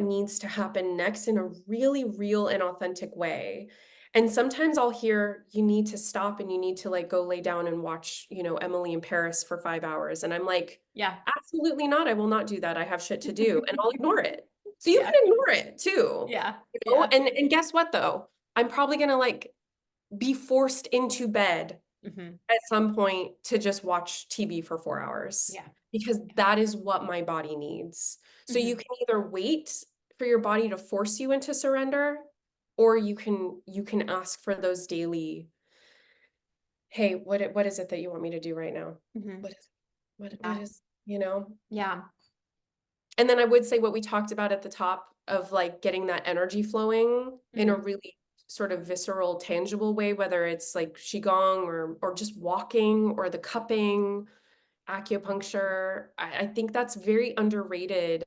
Speaker 2: needs to happen next in a really real and authentic way. And sometimes I'll hear you need to stop and you need to like go lay down and watch, Emily in Paris for 5 hours. And I'm like,
Speaker 1: Yeah.
Speaker 2: absolutely not. I will not do that. I have shit to do and I'll ignore it. So you
Speaker 1: Yeah.
Speaker 2: can ignore it too.
Speaker 1: Yeah. Yeah.
Speaker 2: And guess what though? I'm probably gonna like be forced into bed
Speaker 1: Mm-hmm.
Speaker 2: at some point to just watch TV for 4 hours
Speaker 1: Yeah.
Speaker 2: because that is what my body needs. So
Speaker 1: Mm-hmm.
Speaker 2: you can either wait for your body to force you into surrender, or you can ask for those daily, hey, what is it that you want me to do right now?
Speaker 1: Mm-hmm.
Speaker 2: What is what
Speaker 1: Yeah.
Speaker 2: is,
Speaker 1: Yeah.
Speaker 2: And then I would say what we talked about at the top of like getting that energy flowing in a
Speaker 1: Mm-hmm.
Speaker 2: really sort of visceral, tangible way, whether it's like qigong or just walking or the cupping, acupuncture. I think that's very underrated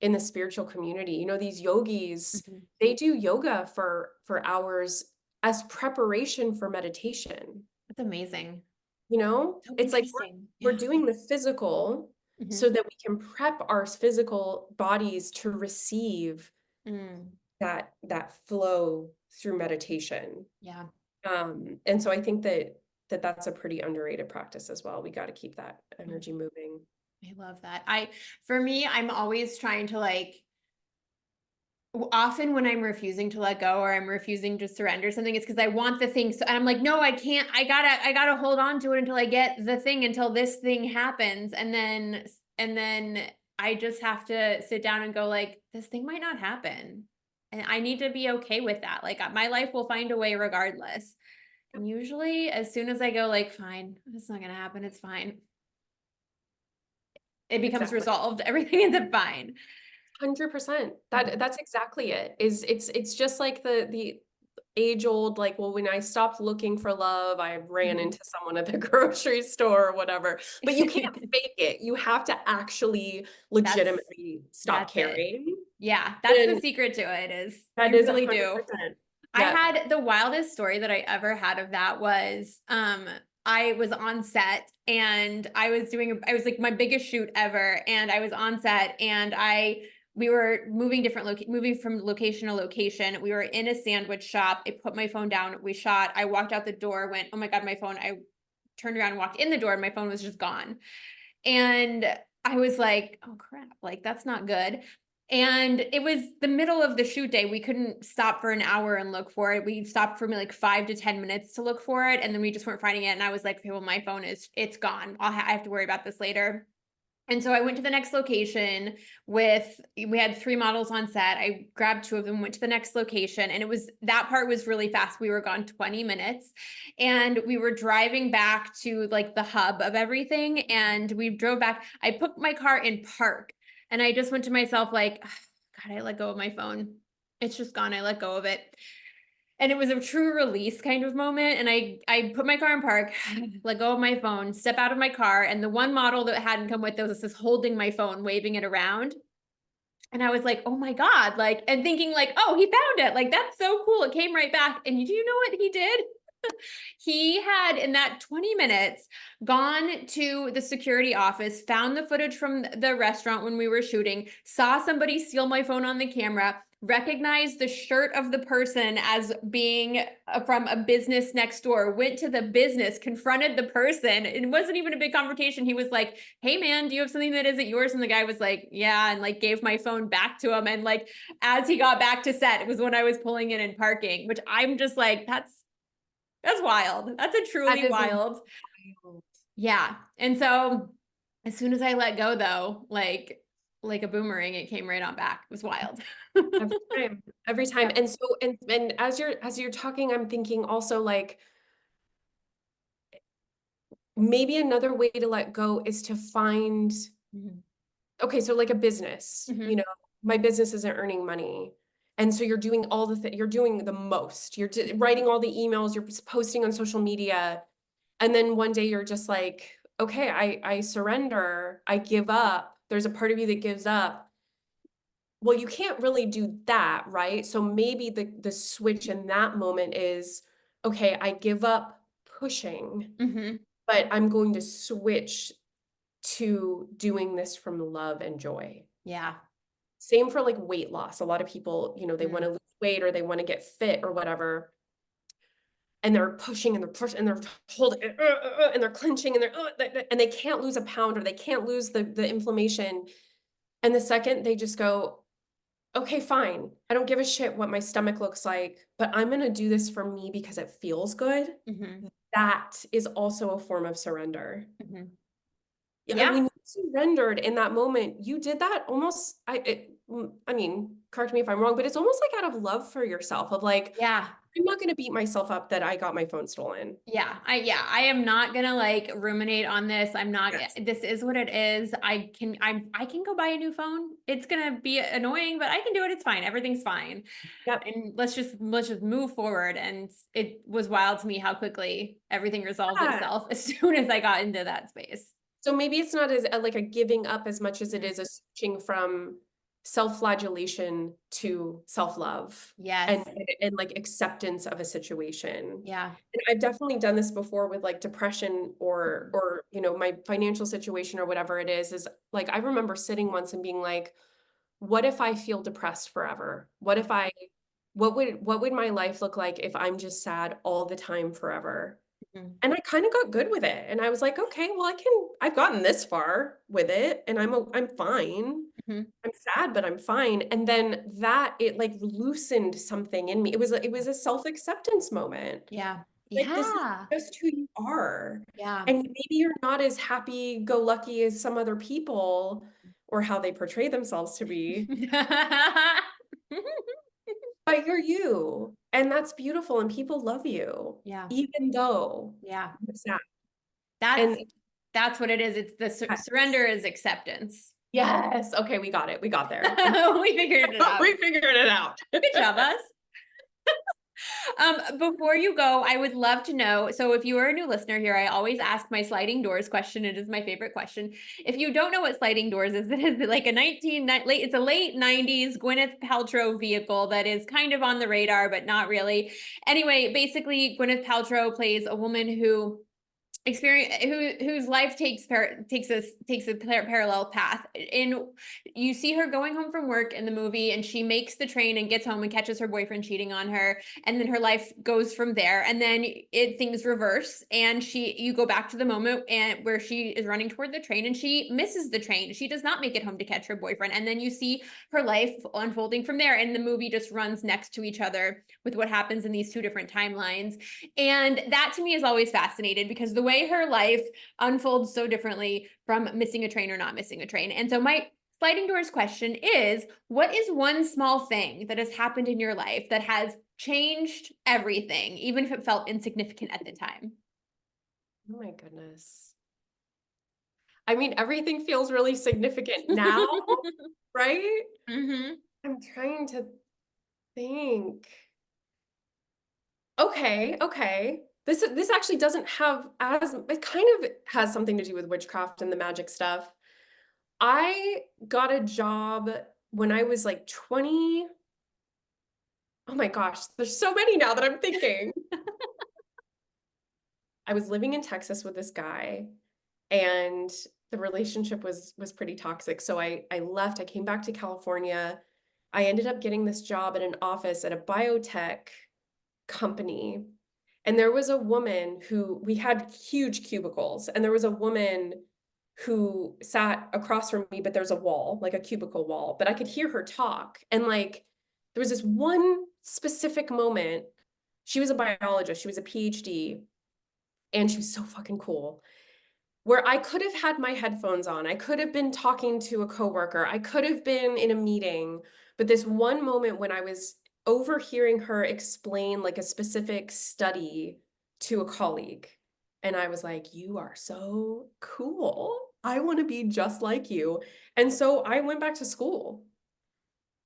Speaker 2: in the spiritual community. You know, these yogis,
Speaker 1: Mhm.
Speaker 2: they do yoga for hours as preparation for meditation.
Speaker 1: That's amazing.
Speaker 2: You know,
Speaker 1: So
Speaker 2: it's like
Speaker 1: interesting.
Speaker 2: we're
Speaker 1: Yeah.
Speaker 2: doing the physical
Speaker 1: Mhm.
Speaker 2: so that we can prep our physical bodies to receive
Speaker 1: Mm.
Speaker 2: that flow through meditation.
Speaker 1: Yeah.
Speaker 2: And so I think that's a pretty underrated practice as well. We got to keep that energy moving.
Speaker 1: I love that. For me, I'm always trying to like, often when I'm refusing to let go or I'm refusing to surrender something, it's because I want the thing. So and I'm like, no, I can't. I gotta hold on to it until I get the thing, until this thing happens. And then I just have to sit down and go like, this thing might not happen. And I need to be okay with that. Like my life will find a way regardless. And usually as soon as I go like, fine, it's not gonna happen, it's fine, it becomes
Speaker 2: Exactly.
Speaker 1: resolved. Everything ends up fine.
Speaker 2: 100%.
Speaker 1: Mhm.
Speaker 2: That's exactly it. It's just like the age old, like, well, when I stopped looking for love, I ran
Speaker 1: Mhm.
Speaker 2: into someone at the grocery store or whatever. But you can't fake it. You have to actually
Speaker 1: That's
Speaker 2: legitimately stop
Speaker 1: that's it.
Speaker 2: caring.
Speaker 1: Yeah, that's the
Speaker 2: And
Speaker 1: secret to it is
Speaker 2: that
Speaker 1: you
Speaker 2: is
Speaker 1: really do.
Speaker 2: 100%.
Speaker 1: I
Speaker 2: Yeah.
Speaker 1: had the wildest story that I ever had of that was, I was on set and I was like my biggest shoot ever, and I was on set and we were moving from location to location. We were in a sandwich shop. I put my phone down. We shot. I walked out the door, went, "Oh my God, my phone." I turned around and walked in the door and my phone was just gone. And I was like, "Oh crap, like that's not good." And it was the middle of the shoot day. We couldn't stop for an hour and look for it. We stopped for maybe like 5 to 10 minutes to look for it, and then we just weren't finding it. And I was like, "Okay, well, my phone it's gone. I have to worry about this later." And so I went to the next location we had 3 models on set. I grabbed 2 of them, went to the next location, and that part was really fast. We were gone 20 minutes, and we were driving back to, like, the hub of everything, and we drove back. I put my car in park, and I just went to myself like, God, I let go of my phone. It's just gone. I let go of it. And it was a true release kind of moment, and I put my car in park, let go of my phone, step out of my car, and the one model that hadn't come with, there was this holding my phone, waving it around, and I was like, "Oh my God," like, and thinking like, "Oh, he found it, like, that's so cool, it came right back." And do you know what he did? He had, in that 20 minutes, gone to the security office, found the footage from the restaurant when we were shooting, saw somebody steal my phone on the camera, recognized the shirt of the person as being from a business next door, went to the business, confronted the person. It wasn't even a big confrontation. He was like, "Hey man, do you have something that isn't yours?" And the guy was like, "Yeah," and like gave my phone back to him. And like as he got back to set, it was when I was pulling in and parking, which I'm just like, that's wild. That's a
Speaker 2: That
Speaker 1: truly
Speaker 2: is
Speaker 1: wild.
Speaker 2: wild.
Speaker 1: Yeah. And so as soon as I let go though, like a boomerang, it came right on back. It was wild.
Speaker 2: Every time. Every time.
Speaker 1: Yep.
Speaker 2: And so and as you're talking, I'm thinking also like maybe another way to let go is to find,
Speaker 1: Mhm.
Speaker 2: okay, so like a business,
Speaker 1: Mhm.
Speaker 2: my business isn't earning money. And so you're doing you're doing the most. You're writing all the emails, you're posting on social media. And then one day you're just like, okay, I surrender, I give up. There's a part of you that gives up. Well, you can't really do that, right? So maybe the switch in that moment is, okay, I give up pushing,
Speaker 1: Mhm.
Speaker 2: but I'm going to switch to doing this from love and joy.
Speaker 1: Yeah.
Speaker 2: Same for like weight loss. A lot of people, they want
Speaker 1: Mm.
Speaker 2: to lose weight or they want to get fit or whatever. And they're pushing and they're pushing and they're holding and they're clenching and and they can't lose a pound or they can't lose the inflammation. And the second they just go, okay, fine. I don't give a shit what my stomach looks like, but I'm going to do this for me because it feels good.
Speaker 1: Mhm.
Speaker 2: That is also a form of surrender.
Speaker 1: Mhm.
Speaker 2: Yeah, and
Speaker 1: Yeah.
Speaker 2: when you surrendered in that moment, you did that almost, I mean, correct me if I'm wrong, but it's almost like out of love for yourself of like,
Speaker 1: Yeah.
Speaker 2: I'm not going to beat myself up that I got my phone stolen.
Speaker 1: I am not gonna like ruminate on this. I'm not
Speaker 2: Yes.
Speaker 1: this is what it is. I can go buy a new phone. It's gonna be annoying, but I can do it. It's fine. Everything's fine.
Speaker 2: Yep.
Speaker 1: And let's just move forward. And it was wild to me how quickly everything resolved
Speaker 2: Yeah.
Speaker 1: itself as soon as I got into that space.
Speaker 2: So maybe it's not as like a giving up as much as it
Speaker 1: Mhm.
Speaker 2: is a switching from self-flagellation to self-love
Speaker 1: Yes.
Speaker 2: and like acceptance of a situation.
Speaker 1: Yeah.
Speaker 2: And I've definitely done this before with like depression
Speaker 1: Mhm.
Speaker 2: or you know my financial situation or whatever it is like I remember sitting once and being like, what if I feel depressed forever? What would my life look like if I'm just sad all the time forever?
Speaker 1: Mhm.
Speaker 2: And I kind of got good with it. And I was like, okay, well, I've gotten this far with it and I'm fine.
Speaker 1: Mhm.
Speaker 2: I'm sad, but I'm fine. And then that it like loosened something in me. It was a self-acceptance moment.
Speaker 1: Yeah.
Speaker 2: Like this is
Speaker 1: Yeah.
Speaker 2: just who you are.
Speaker 1: Yeah.
Speaker 2: And maybe you're not as happy go lucky as some other people or how they portray themselves to be, but you're you. And that's beautiful. And people love you,
Speaker 1: Yeah.
Speaker 2: even though
Speaker 1: Yeah.
Speaker 2: you're sad.
Speaker 1: That's
Speaker 2: And
Speaker 1: that's what it is. It's the surrender is acceptance.
Speaker 2: yes. Okay, we got it. We got there.
Speaker 1: We figured it out.
Speaker 2: We figured it out.
Speaker 1: Good job, us. Before you go, I would love to know. So, if you are a new listener here, I always ask my sliding doors question. It is my favorite question. If you don't know what sliding doors is, it is like a it's a late 90s Gwyneth Paltrow vehicle that is kind of on the radar, but not really. Anyway, basically, Gwyneth Paltrow plays a woman who experience whose life takes a parallel path. And you see her going home from work in the movie, and she makes the train and gets home and catches her boyfriend cheating on her, and then her life goes from there. And then things reverse, and you go back to the moment and where she is running toward the train, and she misses the train. She does not make it home to catch her boyfriend, and then you see her life unfolding from there, and the movie just runs next to each other with what happens in these two different timelines. And that to me is always fascinated, because the way her life unfolds so differently from missing a train or not missing a train. And so my sliding doors question is, what is one small thing that has happened in your life that has changed everything, even if it felt insignificant at the time?
Speaker 2: Oh my goodness. I mean, everything feels really significant now, right?
Speaker 1: Hmm.
Speaker 2: I'm trying to think. Okay, okay. This actually doesn't have as it kind of has something to do with witchcraft and the magic stuff. I got a job when I was like 20. Oh my gosh, there's so many now that I'm thinking. I was living in Texas with this guy and the relationship was pretty toxic. So I left, I came back to California. I ended up getting this job at an office at a biotech company. And there was a woman who we had huge cubicles, and there was a woman who sat across from me, but there's a wall, like a cubicle wall, but I could hear her talk. And like there was this one specific moment. She was a biologist, she was a PhD, and she was so fucking cool. Where I could have had my headphones on, I could have been talking to a coworker, I could have been in a meeting, but this one moment when I was overhearing her explain like a specific study to a colleague, and I was like, you are so cool. I want to be just like you. And so I went back to school.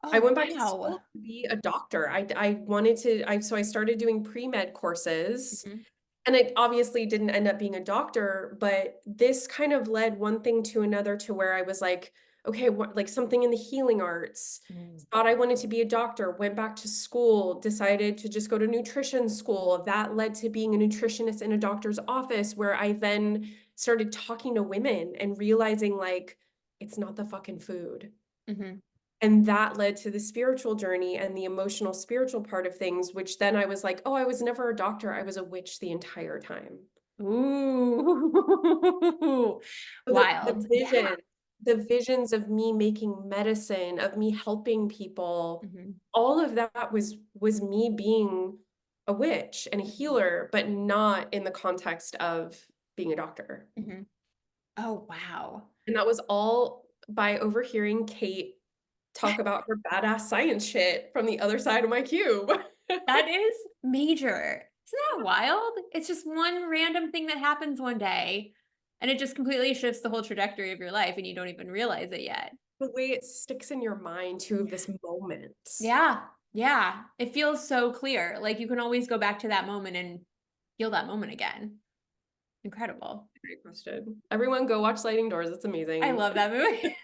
Speaker 2: I
Speaker 1: Oh,
Speaker 2: went back to
Speaker 1: wow.
Speaker 2: school to be a doctor. I wanted to, so I started doing pre-med courses.
Speaker 1: Mhm.
Speaker 2: And I obviously didn't end up being a doctor, but this kind of led one thing to another to where I was like, okay, what, like something in the healing arts.
Speaker 1: Mm.
Speaker 2: Thought I wanted to be a doctor, went back to school, decided to just go to nutrition school. That led to being a nutritionist in a doctor's office, where I then started talking to women and realizing like, it's not the fucking food.
Speaker 1: Mhm.
Speaker 2: And that led to the spiritual journey and the emotional spiritual part of things, which then I was like, oh, I was never a doctor. I was a witch the entire time.
Speaker 1: Ooh.
Speaker 2: So
Speaker 1: Wild. Yeah.
Speaker 2: the visions of me making medicine, of me helping people,
Speaker 1: Mhm.
Speaker 2: all of that was me being a witch and a healer, but not in the context of being a doctor.
Speaker 1: Mhm. Oh, wow.
Speaker 2: And that was all by overhearing Kate talk about her badass science shit from the other side of my cube.
Speaker 1: That is major. Isn't that wild? It's just one random thing that happens one day and it just completely shifts the whole trajectory of your life and you don't even realize it yet.
Speaker 2: The way it sticks in your mind too of this moment.
Speaker 1: Yeah. Yeah. It feels so clear. Like you can always go back to that moment and feel that moment again. Incredible.
Speaker 2: Great question. Everyone go watch Sliding Doors. It's
Speaker 1: I
Speaker 2: amazing.
Speaker 1: love that movie.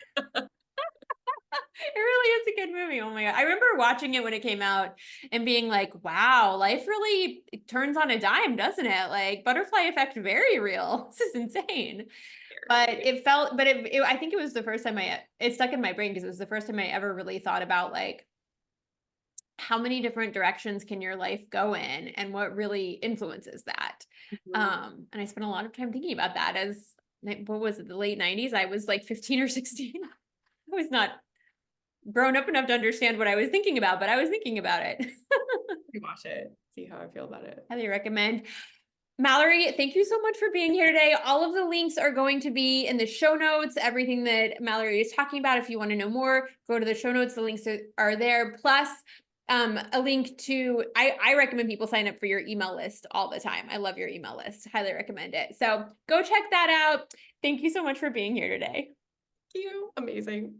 Speaker 1: It really is a good movie. Oh my God. I remember watching it when it came out and being like, wow, life really turns on a dime, doesn't it? Like butterfly effect, very real. This is insane. But it felt, but I think it was the first time it stuck in my brain because it was the first time I ever really thought about like, how many different directions can your life go in and what really influences that? And I spent a lot of time thinking about that as, what was it, the late 90s? I was like 15 or 16. I was not grown up enough to understand what I was thinking about, but I was thinking about it.
Speaker 2: Watch it. See how I feel about it.
Speaker 1: Highly recommend. Mallory, thank you so much for being here today. All of the links are going to be in the show notes, everything that Mallory is talking about. If you want to know more, go to the show notes. The links are there. Plus, a link to, I recommend people sign up for your email list all the time. I love your email list. Highly recommend it. So go check that out. Thank you so much for being here today.
Speaker 2: Thank you. Amazing.